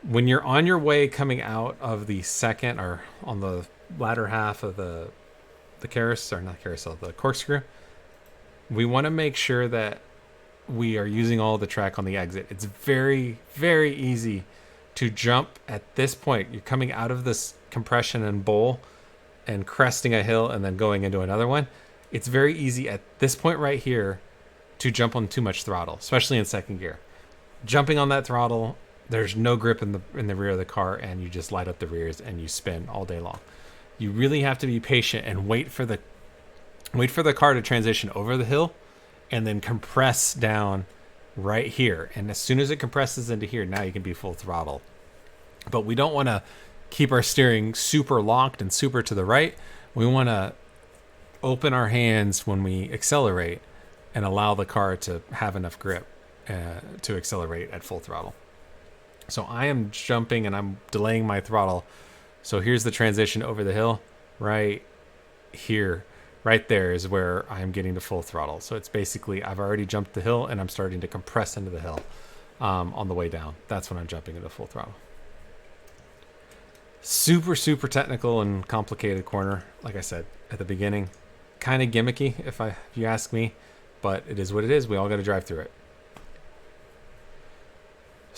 When you're on your way coming out of the second, or on the latter half of the carousel, or not carousel, the corkscrew, we want to make sure that we are using all the track on the exit. It's very, very easy to jump at this point. You're coming out of this compression and bowl and cresting a hill and then going into another one. It's very easy at this point right here to jump on too much throttle, especially in second gear. Jumping on that throttle, there's no grip in the rear of the car, and you just light up the rears and you spin all day long. You really have to be patient and wait for the car to transition over the hill and then compress down right here. And as soon as it compresses into here, now you can be full throttle. But we don't want to keep our steering super locked and super to the right. We want to open our hands when we accelerate and allow the car to have enough grip to accelerate at full throttle. So I am jumping and I'm delaying my throttle. So here's the transition over the hill. Right here, right there is where I'm getting to full throttle. So it's basically, I've already jumped the hill and I'm starting to compress into the hill on the way down. That's when I'm jumping into full throttle. Super, super technical and complicated corner. Like I said at the beginning, kind of gimmicky if you ask me, but it is what it is. We all got to drive through it.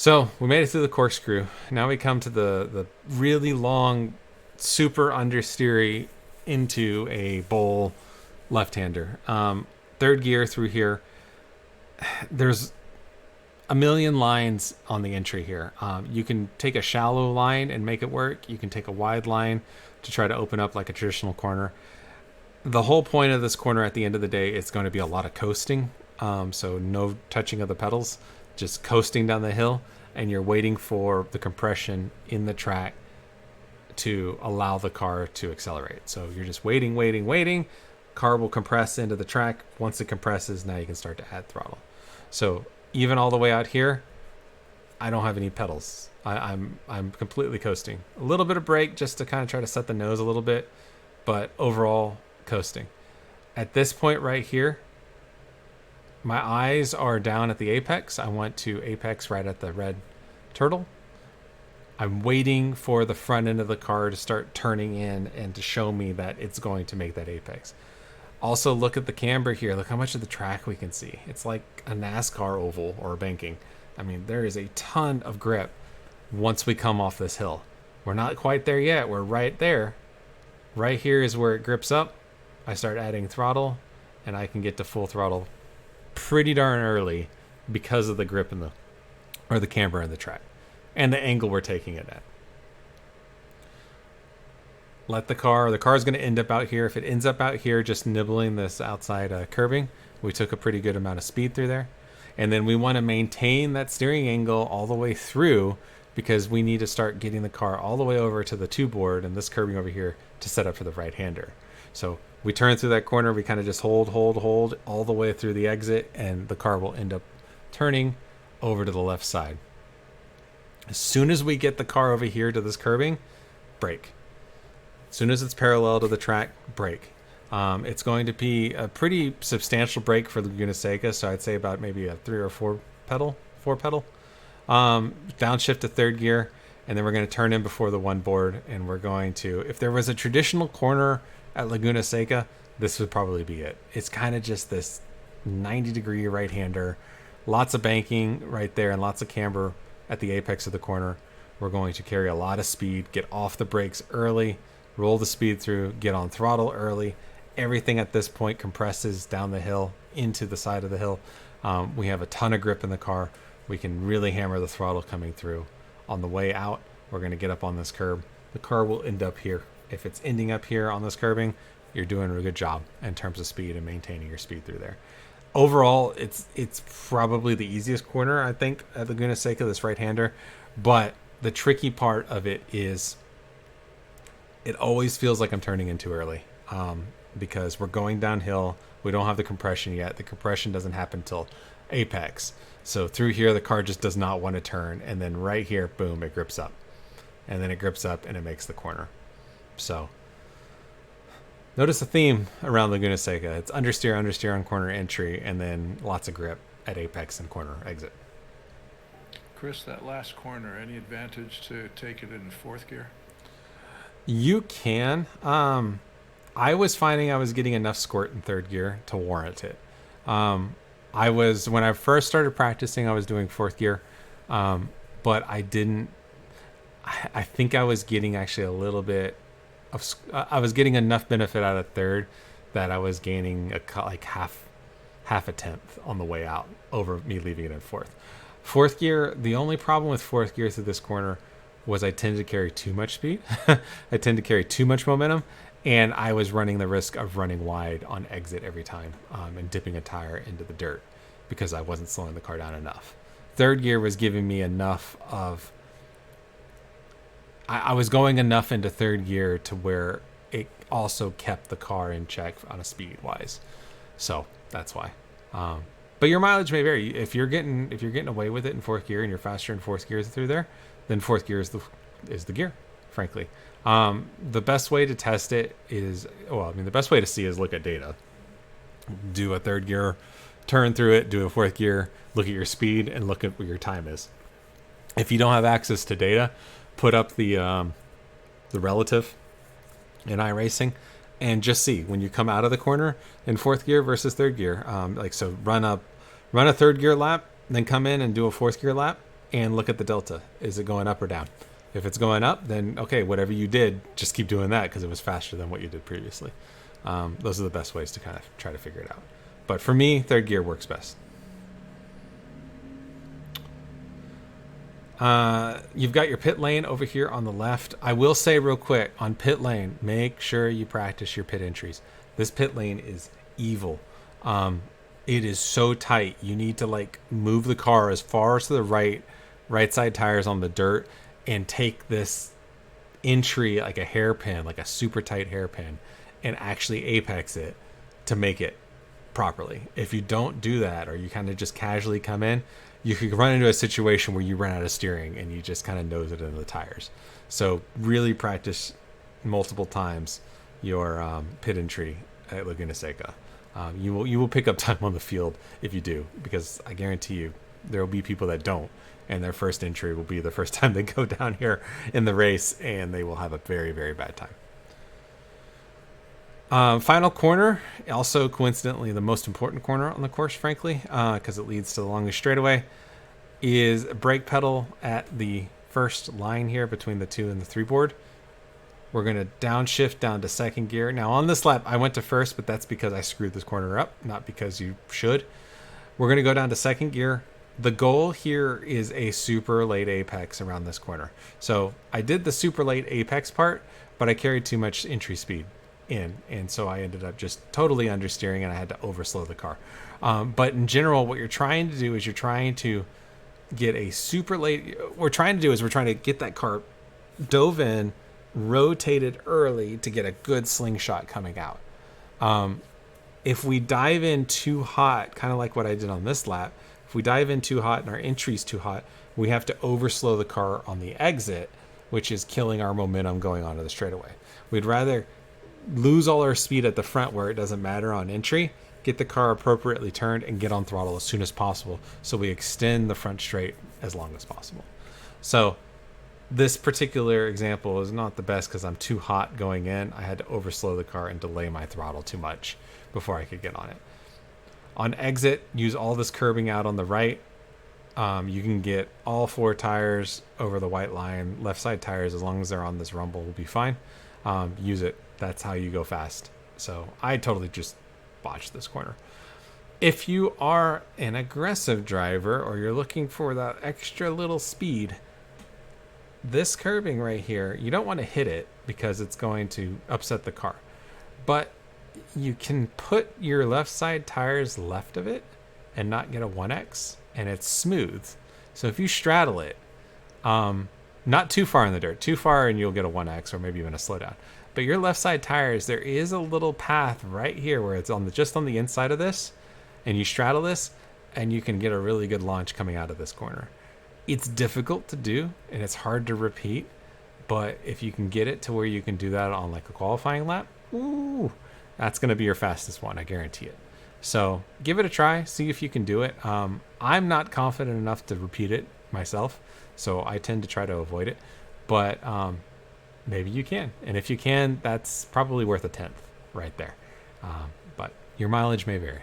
So we made it through the corkscrew. Now we come to the really long, super understeery into a bowl left-hander. Third gear through here. There's a million lines on the entry here. You can take a shallow line and make it work. You can take a wide line to try to open up like a traditional corner. The whole point of this corner at the end of the day is going to be a lot of coasting. So no touching of the pedals, just coasting down the hill, and you're waiting for the compression in the track to allow the car to accelerate. So you're just waiting. Car will compress into the track. Once it compresses, now you can start to add throttle. So even all the way out here, I don't have any pedals. I'm completely coasting. A little bit of brake just to kind of try to set the nose a little bit, but overall coasting. At this point right here, my eyes are down at the apex. I want to apex right at the red turtle. I'm waiting for the front end of the car to start turning in and to show me that it's going to make that apex. Also, look at the camber here. Look how much of the track we can see. It's like a NASCAR oval or banking. I mean, there is a ton of grip once we come off this hill. We're not quite there yet. We're right there. Right here is where it grips up. I start adding throttle, and I can get to full throttle pretty darn early because of the grip in the camber in the track and the angle we're taking it at. Let the car's going to end up out here. If it ends up out here just nibbling this outside curbing, we took a pretty good amount of speed through there. And then we want to maintain that steering angle all the way through because we need to start getting the car all the way over to the two board and this curbing over here to set up for the right-hander. So we turn through that corner, we kind of just hold all the way through the exit, and the car will end up turning over to the left side. As soon as we get the car over here to this curbing, brake. As soon as it's parallel to the track, brake. It's going to be a pretty substantial brake for Laguna Seca, so I'd say about maybe a 3 or 4 pedal. Downshift to third gear, and then we're going to turn in before the one board, and we're going to, if there was a traditional corner at Laguna Seca, this would probably be it. It's kind of just this 90-degree right-hander, lots of banking right there, and lots of camber at the apex of the corner. We're going to carry a lot of speed, get off the brakes early, roll the speed through, get on throttle early. Everything at this point compresses down the hill into the side of the hill. We have a ton of grip in the car. We can really hammer the throttle coming through. On the way out, we're going to get up on this curb. The car will end up here. If it's ending up here on this curbing, you're doing a good job in terms of speed and maintaining your speed through there. Overall, it's probably the easiest corner, I think, at Laguna Seca, this right-hander. But the tricky part of it is it always feels like I'm turning in too early because we're going downhill. We don't have the compression yet. The compression doesn't happen till apex. So through here, the car just does not want to turn. And then right here, boom, it grips up. And then it grips up and it makes the corner. So notice a theme around Laguna Seca. It's understeer on corner entry, and then lots of grip at apex and corner exit. Chris, that last corner, any advantage to take it in fourth gear? You can. I was finding I was getting enough squirt in third gear to warrant it. When I first started practicing, I was doing fourth gear, but I didn't. I think I was getting actually a little bit of. I was getting enough benefit out of third that I was gaining like half a tenth on the way out over me leaving it in fourth. Fourth gear. The only problem with fourth gear through this corner was I tended to carry too much speed. I tend to carry too much momentum, and I was running the risk of running wide on exit every time and dipping a tire into the dirt because I wasn't slowing the car down enough. Third gear was giving me enough of... I was going enough into third gear to where it also kept the car in check on a speed-wise. So that's why. But your mileage may vary. If you're getting away with it in fourth gear and you're faster in fourth gear through there, then fourth gear is the gear, frankly. The best way to test it is, the best way to see is look at data. Do a third gear, turn through it, do a fourth gear, look at your speed, and look at what your time is. If you don't have access to data, put up the relative in iRacing and just see when you come out of the corner in fourth gear versus third gear. Run a third gear lap, then come in and do a fourth gear lap. and look at the delta. Is it going up or down? If it's going up, then okay, whatever you did, just keep doing that because it was faster than what you did previously. Those are the best ways to kind of try to figure it out. But for me, third gear works best. You've got your pit lane over here on the left. I will say real quick on pit lane, make sure you practice your pit entries. This pit lane is evil. It is so tight. You need to like move the car as far to the right side tires on the dirt, and take this entry like a hairpin, like a super tight hairpin, and actually apex it to make it properly. If you don't do that, or you kind of just casually come in, you could run into a situation where you run out of steering and you just kind of nose it into the tires. So really practice multiple times your pit entry at Laguna Seca. You will pick up time on the field if you do, because I guarantee you there will be people that don't, and their first entry will be the first time they go down here in the race, and they will have a very, very bad time. Final corner, also coincidentally the most important corner on the course, frankly, because it leads to the longest straightaway, is brake pedal at the first line here between the 2 and the 3 board. We're going to downshift down to second gear. Now on this lap, I went to first, but that's because I screwed this corner up, not because you should. We're going to go down to second gear. The goal here is a super late apex around this corner. So I did the super late apex part, but I carried too much entry speed in, and so I ended up just totally understeering, and I had to overslow the car. But in general, what you're trying to do is you're trying to get a super late. We're trying to get that car dove in, rotated early to get a good slingshot coming out. If we dive in too hot, kind of like what I did on this lap, if we dive in too hot and our entry's too hot, we have to overslow the car on the exit, which is killing our momentum going onto the straightaway. We'd rather lose all our speed at the front where it doesn't matter on entry, get the car appropriately turned, and get on throttle as soon as possible so we extend the front straight as long as possible. So this particular example is not the best because I'm too hot going in. I had to overslow the car and delay my throttle too much before I could get on it. On exit, use all this curbing out on the right. You can get all 4 tires over the white line. Left side tires, as long as they're on this rumble, will be fine. Use it. That's how you go fast. So I totally just botched this corner. If you are an aggressive driver or you're looking for that extra little speed, this curbing right here, you don't want to hit it because it's going to upset the car. But you can put your left side tires left of it and not get a 1X, and it's smooth. So if you straddle it, not too far in the dirt, too far and you'll get a 1X or maybe even a slowdown. But your left side tires, there is a little path right here where it's just on the inside of this, and you straddle this, and you can get a really good launch coming out of this corner. It's difficult to do, and it's hard to repeat, but if you can get it to where you can do that on like a qualifying lap, ooh, that's going to be your fastest one, I guarantee it. So give it a try, see if you can do it. I'm not confident enough to repeat it myself, so I tend to try to avoid it, but maybe you can. And if you can, that's probably worth a 10th right there. But your mileage may vary.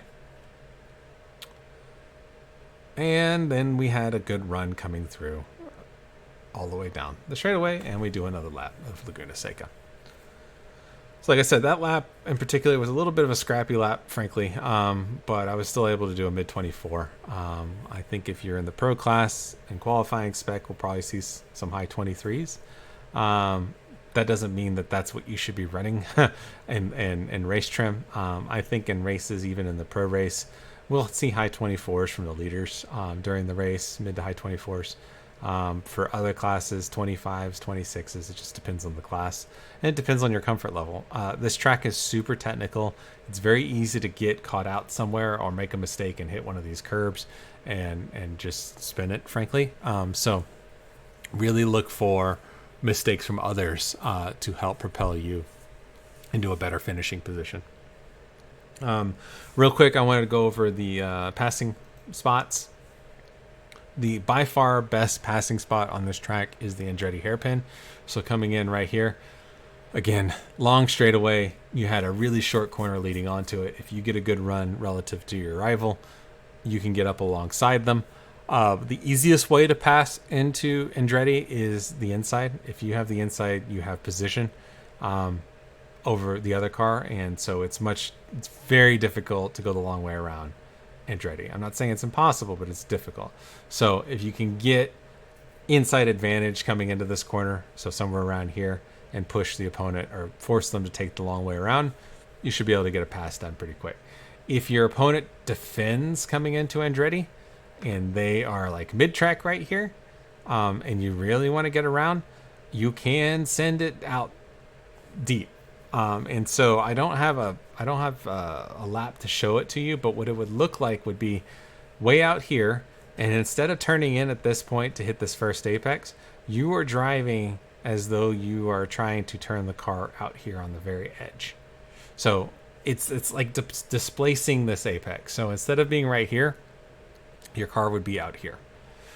And then we had a good run coming through all the way down the straightaway, and we do another lap of Laguna Seca. So like I said, that lap in particular was a little bit of a scrappy lap, frankly, but I was still able to do a mid-24. I think if you're in the pro class and qualifying spec, we'll probably see some high 23s. That doesn't mean that that's what you should be running in race trim. I think in races, even in the pro race, we'll see high 24s from the leaders during the race, mid to high 24s. For other classes, 25s, 26s, it just depends on the class. And it depends on your comfort level. This track is super technical. It's very easy to get caught out somewhere or make a mistake and hit one of these curbs and just spin it, frankly. So really look for mistakes from others to help propel you into a better finishing position. Real quick, I wanted to go over the passing spots. The by far best passing spot on this track is the Andretti hairpin. So coming in right here, again, long straightaway, you had a really short corner leading onto it. If you get a good run relative to your rival, you can get up alongside them. The easiest way to pass into Andretti is the inside. If you have the inside, you have position over the other car, and so it's very difficult to go the long way around Andretti. I'm not saying it's impossible, but it's difficult. So if you can get inside advantage coming into this corner, so somewhere around here, and push the opponent or force them to take the long way around, you should be able to get a pass done pretty quick. If your opponent defends coming into Andretti and they are like mid-track right here, and you really want to get around, you can send it out deep. And so I don't have a lap to show it to you, but what it would look like would be way out here, and instead of turning in at this point to hit this first apex, you are driving as though you are trying to turn the car out here on the very edge. So it's like displacing this apex. So instead of being right here, your car would be out here.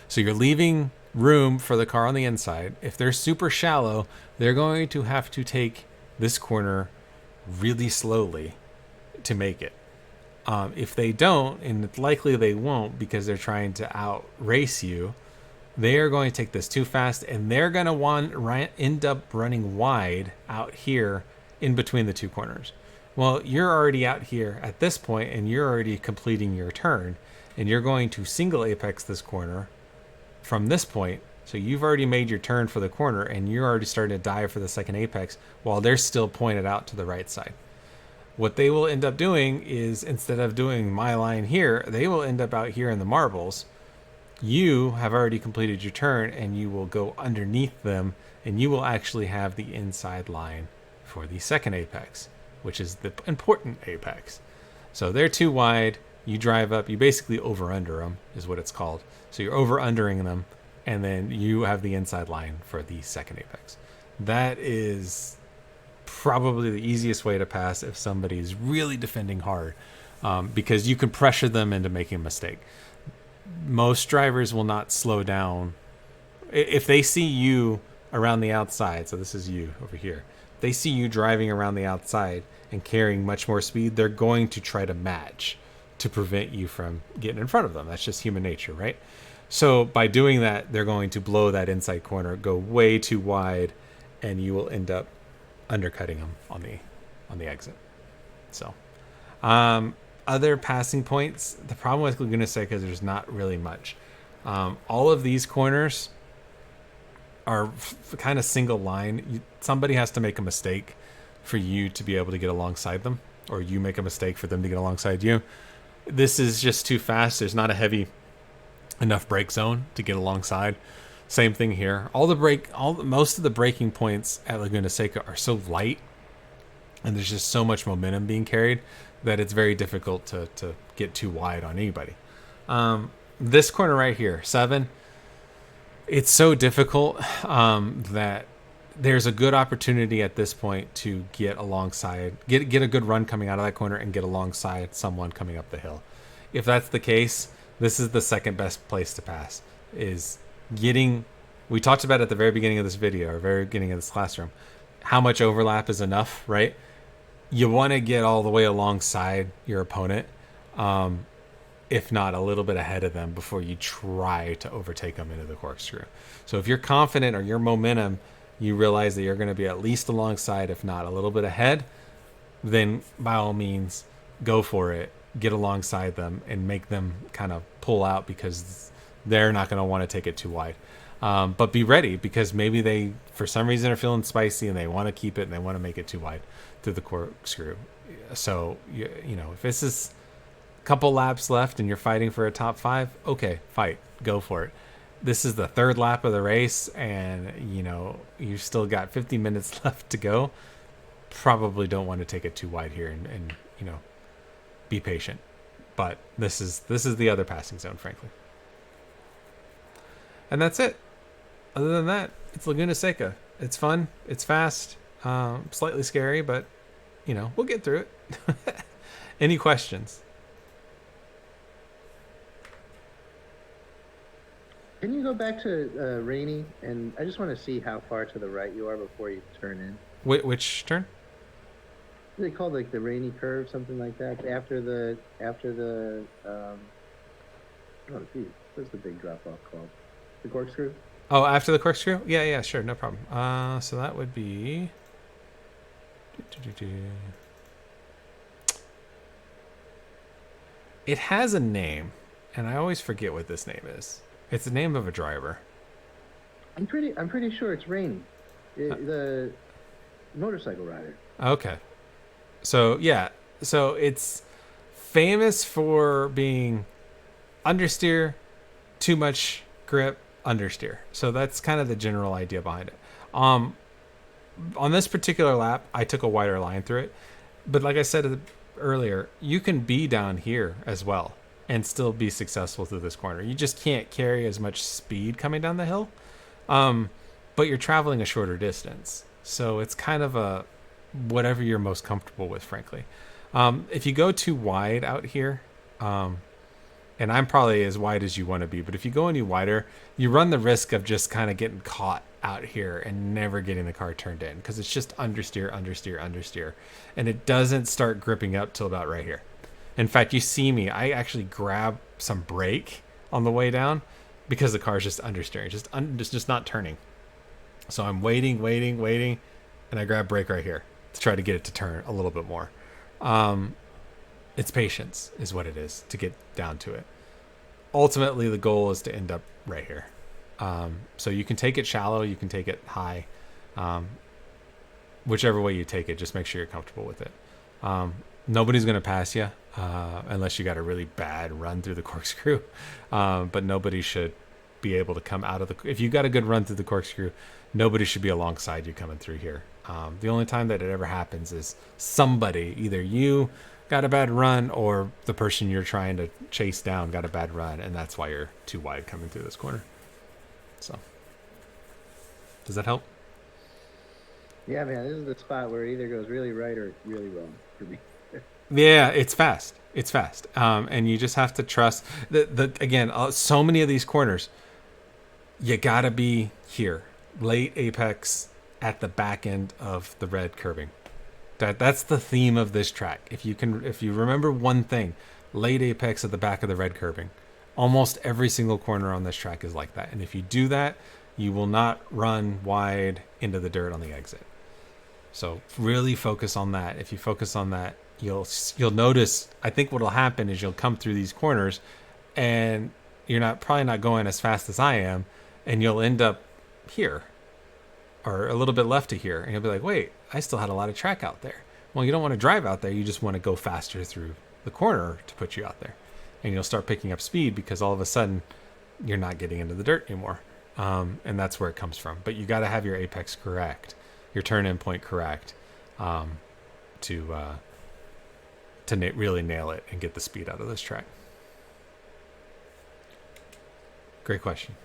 So you're leaving room for the car on the inside. If they're super shallow, they're going to have to take this corner really slowly to make it. If they don't, and it's likely they won't because they're trying to out race you, they are going to take this too fast, and they're going to end up running wide out here in between the two corners. Well, you're already out here at this point, and you're already completing your turn, and you're going to single apex this corner from this point. So you've already made your turn for the corner, and you're already starting to dive for the second apex while they're still pointed out to the right side. What they will end up doing is, instead of doing my line here, they will end up out here in the marbles. You have already completed your turn, and you will go underneath them, and you will actually have the inside line for the second apex, which is the important apex. So they're too wide. You drive up. You basically over-under them is what it's called. So you're over-undering them, and then you have the inside line for the second apex. That is probably the easiest way to pass if somebody's really defending hard, because you can pressure them into making a mistake. Most drivers will not slow down. If they see you around the outside, so this is you over here, they see you driving around the outside and carrying much more speed, they're going to try to match to prevent you from getting in front of them. That's just human nature, right? So by doing that, they're going to blow that inside corner, go way too wide, and you will end up undercutting them on the exit. So other passing points, the problem with Laguna Seca is there's not really much. All of these corners are kind of single line. Somebody has to make a mistake for you to be able to get alongside them, or you make a mistake for them to get alongside you. This is just too fast. There's not a heavy enough brake zone to get alongside. Same thing here. Most of the braking points at Laguna Seca are so light, and there's just so much momentum being carried that it's very difficult to get too wide on anybody. This corner right here, 7, it's so difficult that there's a good opportunity at this point to get alongside, get a good run coming out of that corner and get alongside someone coming up the hill. If that's the case, this is the second best place to pass, is getting, we talked about at the very beginning of this video, or very beginning of this classroom, how much overlap is enough, right? You want to get all the way alongside your opponent, if not a little bit ahead of them, before you try to overtake them into the corkscrew. So if you're confident, or your momentum, you realize that you're going to be at least alongside, if not a little bit ahead, then by all means, go for it. Get alongside them and make them kind of pull out, because they're not going to want to take it too wide. But be ready, because maybe they, for some reason, are feeling spicy and they want to keep it and they want to make it too wide through the corkscrew. So, you know, if this is a couple laps left and you're fighting for a top 5, okay, fight. Go for it. This is the 3rd lap of the race, and, you know, you've still got 50 minutes left to go. Probably don't want to take it too wide here, and you know, be patient. But this is the other passing zone, frankly. And that's it. Other than that, it's Laguna Seca. It's fun. It's fast. Slightly scary, but, you know, we'll get through it. Any questions? Can you go back to Rainy? And I just want to see how far to the right you are before you turn in. Which turn? They call like the Rainy curve, something like that. After the What's the big drop off called? The corkscrew? Oh, after the corkscrew? Yeah, yeah, sure, no problem. So that would be. It has a name, and I always forget what this name is. It's the name of a driver. I'm pretty sure it's Rainey, the motorcycle rider. Okay. So yeah, so it's famous for being understeer, too much grip, understeer. So that's kind of the general idea behind it. On this particular lap, I took a wider line through it, but like I said earlier, you can be down here as well and still be successful through this corner. You just can't carry as much speed coming down the hill, but you're traveling a shorter distance. So it's kind of a whatever you're most comfortable with, frankly. If you go too wide out here, and I'm probably as wide as you want to be, but if you go any wider, you run the risk of just kind of getting caught out here and never getting the car turned in, because it's just understeer, understeer, understeer, and it doesn't start gripping up till about right here. In fact, you see me, I actually grab some brake on the way down because the car's just understeering, just not turning. So I'm waiting, and I grab brake right here to try to get it to turn a little bit more. It's patience is what it is to get down to it. Ultimately, the goal is to end up right here. So you can take it shallow, you can take it high. Whichever way you take it, just make sure you're comfortable with it. Nobody's going to pass you unless you got a really bad run through the corkscrew. But nobody should be able to come out of the... If you got a good run through the corkscrew, nobody should be alongside you coming through here. The only time that it ever happens is somebody, either you got a bad run or the person you're trying to chase down got a bad run, and that's why you're too wide coming through this corner. So, does that help? Yeah, man, this is the spot where it either goes really right or really wrong for me. Yeah, it's fast. It's fast. And you just have to trust again, so many of these corners, you gotta be here. Late apex at the back end of the red curving. That's the theme of this track. If you remember one thing, late apex at the back of the red curving. Almost every single corner on this track is like that. And if you do that, you will not run wide into the dirt on the exit. So really focus on that. If you focus on that, you'll notice, I think what'll happen is you'll come through these corners and you're probably not going as fast as I am, and you'll end up here or a little bit left of here, and you'll be like, wait, I still had a lot of track out there. Well, you don't want to drive out there. You just want to go faster through the corner to put you out there. And you'll start picking up speed because all of a sudden you're not getting into the dirt anymore. And that's where it comes from. But you got to have your apex correct, your turn-in point correct, to really nail it and get the speed out of this track. Great question.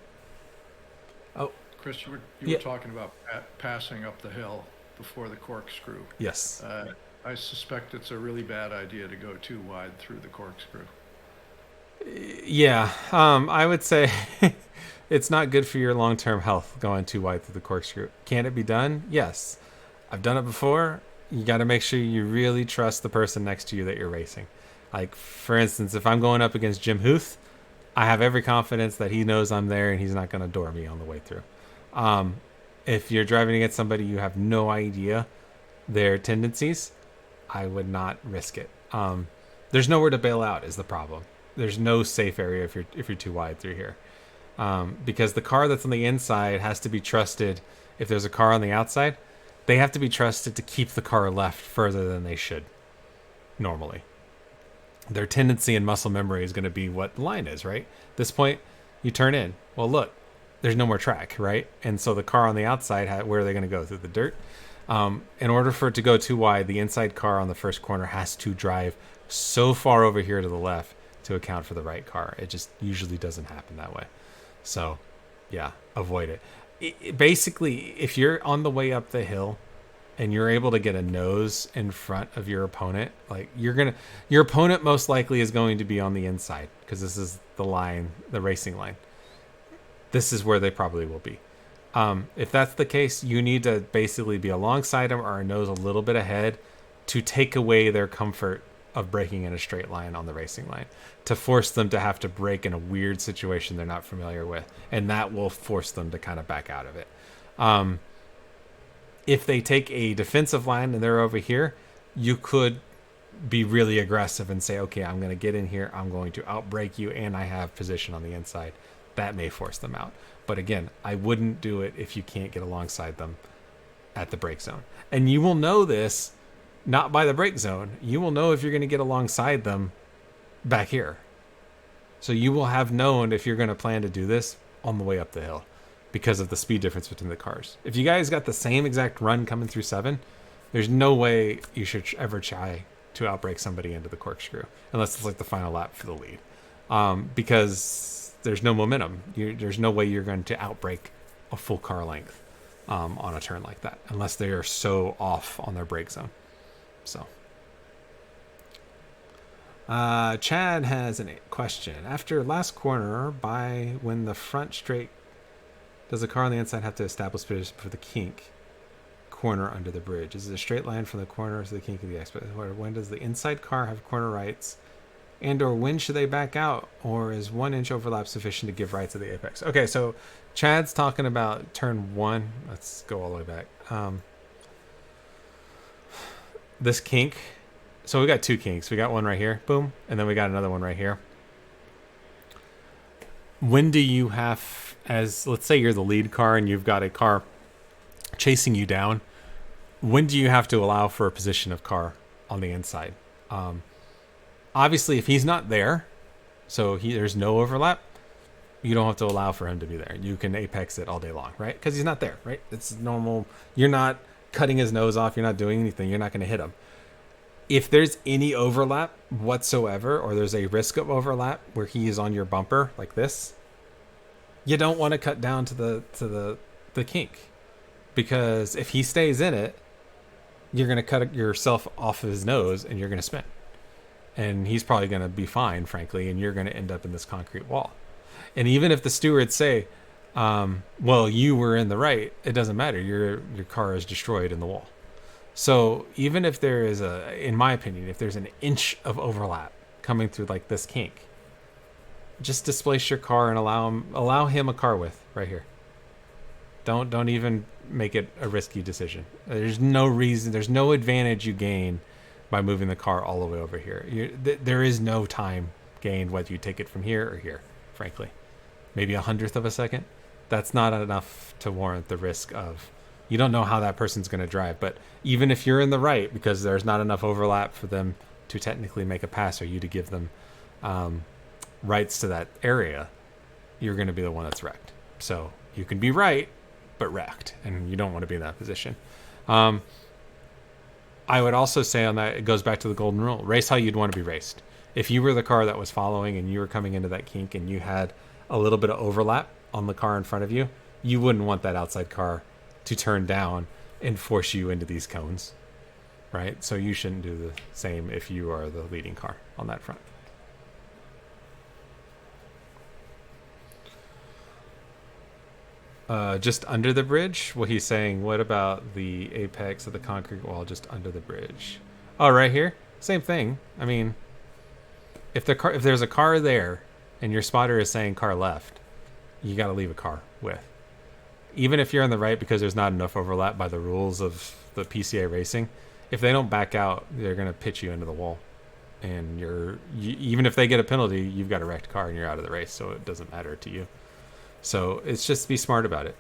Oh, Chris, you were talking about passing up the hill before the corkscrew. Yes. I suspect it's a really bad idea to go too wide through the corkscrew. Yeah, I would say it's not good for your long-term health going too wide through the corkscrew. Can it be done? Yes. I've done it before. You got to make sure you really trust the person next to you that you're racing. Like, for instance, if I'm going up against Jim Huth, I have every confidence that he knows I'm there and he's not going to door me on the way through. If you're driving against somebody you have no idea their tendencies, I would not risk it. There's nowhere to bail out is the problem. There's no safe area if you're too wide through here. Because the car that's on the inside has to be trusted. If there's a car on the outside, they have to be trusted to keep the car left further than they should normally. Their tendency and muscle memory is going to be what the line is, right? At this point, you turn in. Well, look, there's no more track, right? And so the car on the outside, where are they going to go? Through the dirt? In order for it to go too wide, the inside car on the first corner has to drive so far over here to the left to account for the right car. It just usually doesn't happen that way. So, yeah, avoid it. Basically, if you're on the way up the hill and you're able to get a nose in front of your opponent, like your opponent most likely is going to be on the inside because this is the line, the racing line. This is where they probably will be. If that's the case, you need to basically be alongside them or a nose a little bit ahead to take away their comfort of braking in a straight line on the racing line, to force them to have to brake in a weird situation they're not familiar with, and that will force them to kind of back out of it. If they take a defensive line and they're over here, you could be really aggressive and say, okay, I'm going to get in here, I'm going to outbrake you, and I have position on the inside. That may force them out. But again, I wouldn't do it if you can't get alongside them at the brake zone. And you will know this not by the brake zone. You will know if you're going to get alongside them back here. So you will have known if you're going to plan to do this on the way up the hill because of the speed difference between the cars. If you guys got the same exact run coming through 7, there's no way you should ever try to outbrake somebody into the corkscrew unless it's like the final lap for the lead, because there's no momentum. There's no way you're going to outbrake a full car length on a turn like that unless they are so off on their brake zone. So Chad has a question. After last corner, by when the front straight, does the car on the inside have to establish position for the kink corner under the bridge? Is it a straight line from the corner to the kink of the exit? When does the inside car have corner rights, and or when should they back out, or is 1 inch overlap sufficient to give rights to the apex? Okay, so Chad's talking about turn 1. Let's go all the way back. This kink. So we got 2 kinks. We got one right here, boom, and then we got another one right here. When do you have, as let's say you're the lead car and you've got a car chasing you down, when do you have to allow for a position of car on the inside? Obviously, if he's not there, so there's no overlap, you don't have to allow for him to be there. You can apex it all day long, right? Because he's not there, right? It's normal. You're not cutting his nose off. You're not doing anything. You're not going to hit him. If there's any overlap whatsoever, or there's a risk of overlap where he is on your bumper like this, you don't want to cut down to the kink, because if he stays in it, you're going to cut yourself off of his nose and you're going to spin, and he's probably going to be fine, frankly, and you're going to end up in this concrete wall. And even if the stewards say, well, you were in the right, it doesn't matter. Your car is destroyed in the wall. So even if there is in my opinion, if there's an inch of overlap coming through like this kink, just displace your car and allow him a car width right here. Don't even make it a risky decision. There's no reason, there's no advantage you gain by moving the car all the way over here. There is no time gained whether you take it from here or here, frankly. Maybe 100th of a second. That's not enough to warrant the risk of, you don't know how that person's going to drive. But even if you're in the right, because there's not enough overlap for them to technically make a pass or you to give them rights to that area, you're going to be the one that's wrecked. So you can be right, but wrecked, and you don't want to be in that position. I would also say on that, it goes back to the golden rule. Race how you'd want to be raced. If you were the car that was following and you were coming into that kink and you had a little bit of overlap on the car in front of you, you wouldn't want that outside car to turn down and force you into these cones, right? So you shouldn't do the same if you are the leading car on that front. Just under the bridge? Well, he's saying, what about the apex of the concrete wall just under the bridge? Oh, right here? Same thing. I mean, if there's a car there and your spotter is saying car left, you got to leave a car width. Even if you're on the right because there's not enough overlap by the rules of the PCA racing, if they don't back out, they're going to pitch you into the wall. And even if they get a penalty, you've got a wrecked car and you're out of the race, so it doesn't matter to you. So it's just be smart about it.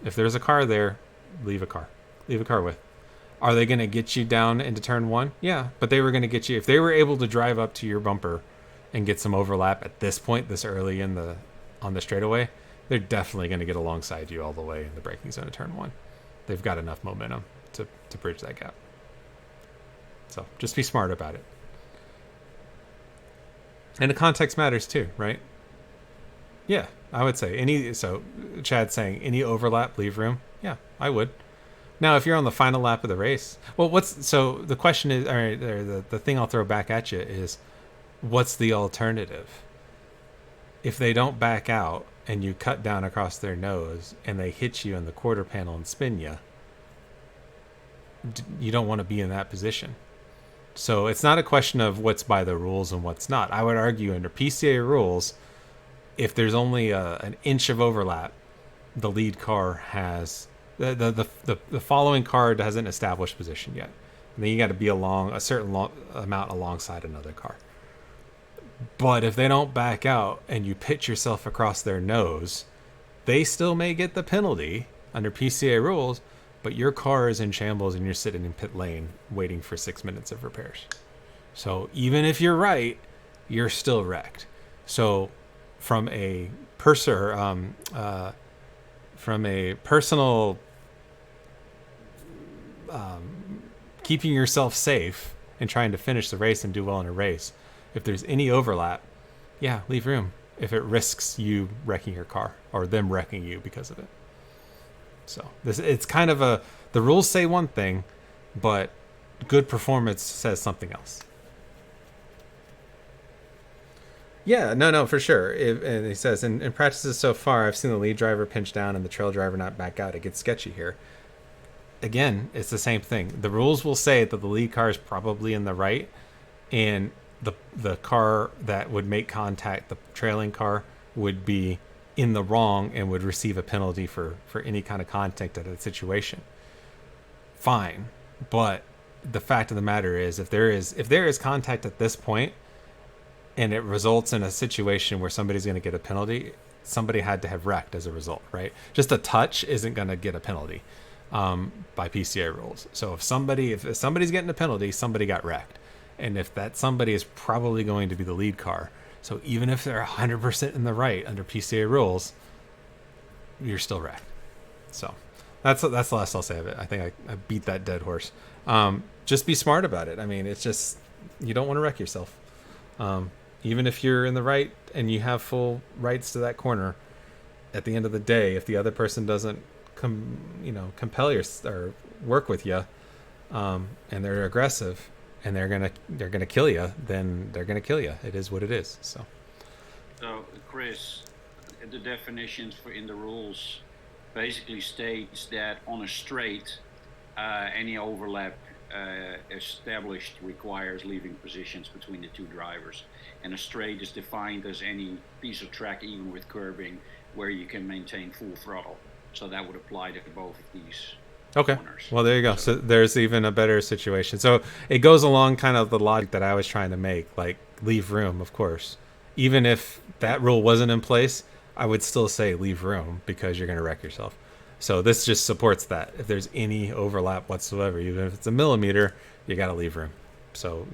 If there's a car there, leave a car. Leave a car with. Are they going to get you down into turn 1? Yeah, but they were going to get you. If they were able to drive up to your bumper and get some overlap at this point, this early on the straightaway, they're definitely going to get alongside you all the way in the braking zone of turn 1. They've got enough momentum to bridge that gap. So just be smart about it. And the context matters too, right? Yeah, I would say so Chad's saying any overlap, leave room. Yeah, I would. Now, if you're on the final lap of the race, well, so the question is, all right, the thing I'll throw back at you is, what's the alternative? If they don't back out and you cut down across their nose and they hit you in the quarter panel and spin you, you don't want to be in that position. So it's not a question of what's by the rules and what's not. I would argue under PCA rules, if there's only an inch of overlap, the lead car has the following car hasn't established position yet, and then you got to be along a certain amount alongside another car. But if they don't back out and you pitch yourself across their nose, they still may get the penalty under PCA rules, but your car is in shambles and you're sitting in pit lane waiting for 6 minutes of repairs. So even if you're right, you're still wrecked. So from a personal keeping yourself safe and trying to finish the race and do well in a race, if there's any overlap, yeah, leave room if it risks you wrecking your car or them wrecking you because of it. So it's kind of the rules say one thing, but good performance says something else. Yeah, no, for sure. And he says, in practices so far, I've seen the lead driver pinch down and the trail driver not back out. It gets sketchy here. Again, it's the same thing. The rules will say that the lead car is probably in the right, and the car that would make contact, the trailing car, would be in the wrong and would receive a penalty for any kind of contact at a situation. Fine, but the fact of the matter is, if there is contact at this point, and it results in a situation where somebody's going to get a penalty, somebody had to have wrecked as a result, right? Just a touch isn't going to get a penalty by PCA rules. So if somebody's getting a penalty, somebody got wrecked. And if that somebody is probably going to be the lead car. So even if they're 100% in the right under PCA rules, you're still wrecked. So that's the last I'll say of it. I think I beat that dead horse. Just be smart about it. I mean, it's just, you don't want to wreck yourself. Even if you're in the right and you have full rights to that corner, at the end of the day, if the other person doesn't compel you or work with you, and they're aggressive and they're gonna kill you, then they're gonna kill you. It is what it is. So Chris, the definitions in the rules basically states that on a straight, any overlap established requires leaving positions between the two drivers, and a straight is defined as any piece of track, even with curbing, where you can maintain full throttle. So that would apply to both of these corners. Well, there you go. So there's even a better situation. So it goes along kind of the logic that I was trying to make, like leave room, of course. Even if that rule wasn't in place, I would still say leave room, because you're going to wreck yourself. So this just supports that. If there's any overlap whatsoever, even if it's a millimeter, you got to leave room. So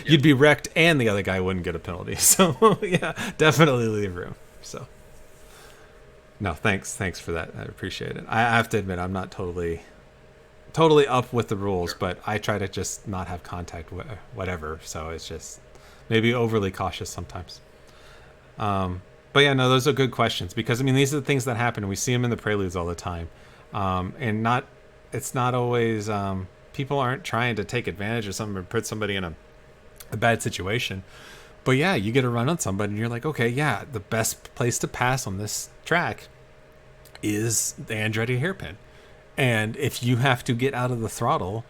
you'd be wrecked and the other guy wouldn't get a penalty. So yeah, definitely leave room. So no, thanks for that. I appreciate it. I have to admit, I'm not totally up with the rules, but I try to just not have contact, whatever. So it's just maybe overly cautious sometimes. But yeah, no, those are good questions, because I mean, these are the things that happen, and we see them in the preludes all the time. And it's not always, people aren't trying to take advantage of something or put somebody in a bad situation. But yeah, you get a run on somebody and you're like, okay, yeah, the best place to pass on this track is the Andretti hairpin. And if you have to get out of the throttle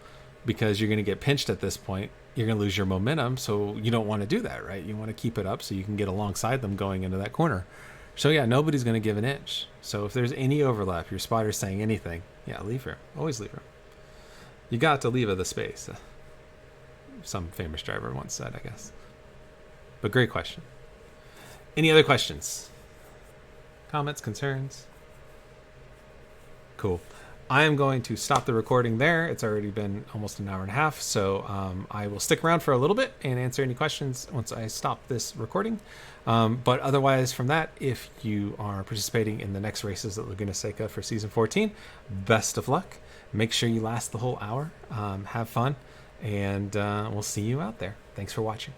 because you're going to get pinched at this point, you're going to lose your momentum. So you don't want to do that, right? You want to keep it up so you can get alongside them going into that corner. So yeah, nobody's going to give an inch. So if there's any overlap, your spotter's saying anything, yeah, leave room. Always leave room. You got to leave the space. Some famous driver once said, I guess. But great question. Any other questions? Comments, concerns? Cool. I am going to stop the recording there. It's already been almost an hour and a half, so I will stick around for a little bit and answer any questions once I stop this recording. But otherwise, from that, if you are participating in the next races at Laguna Seca for Season 14, best of luck. Make sure you last the whole hour. Have fun, and we'll see you out there. Thanks for watching.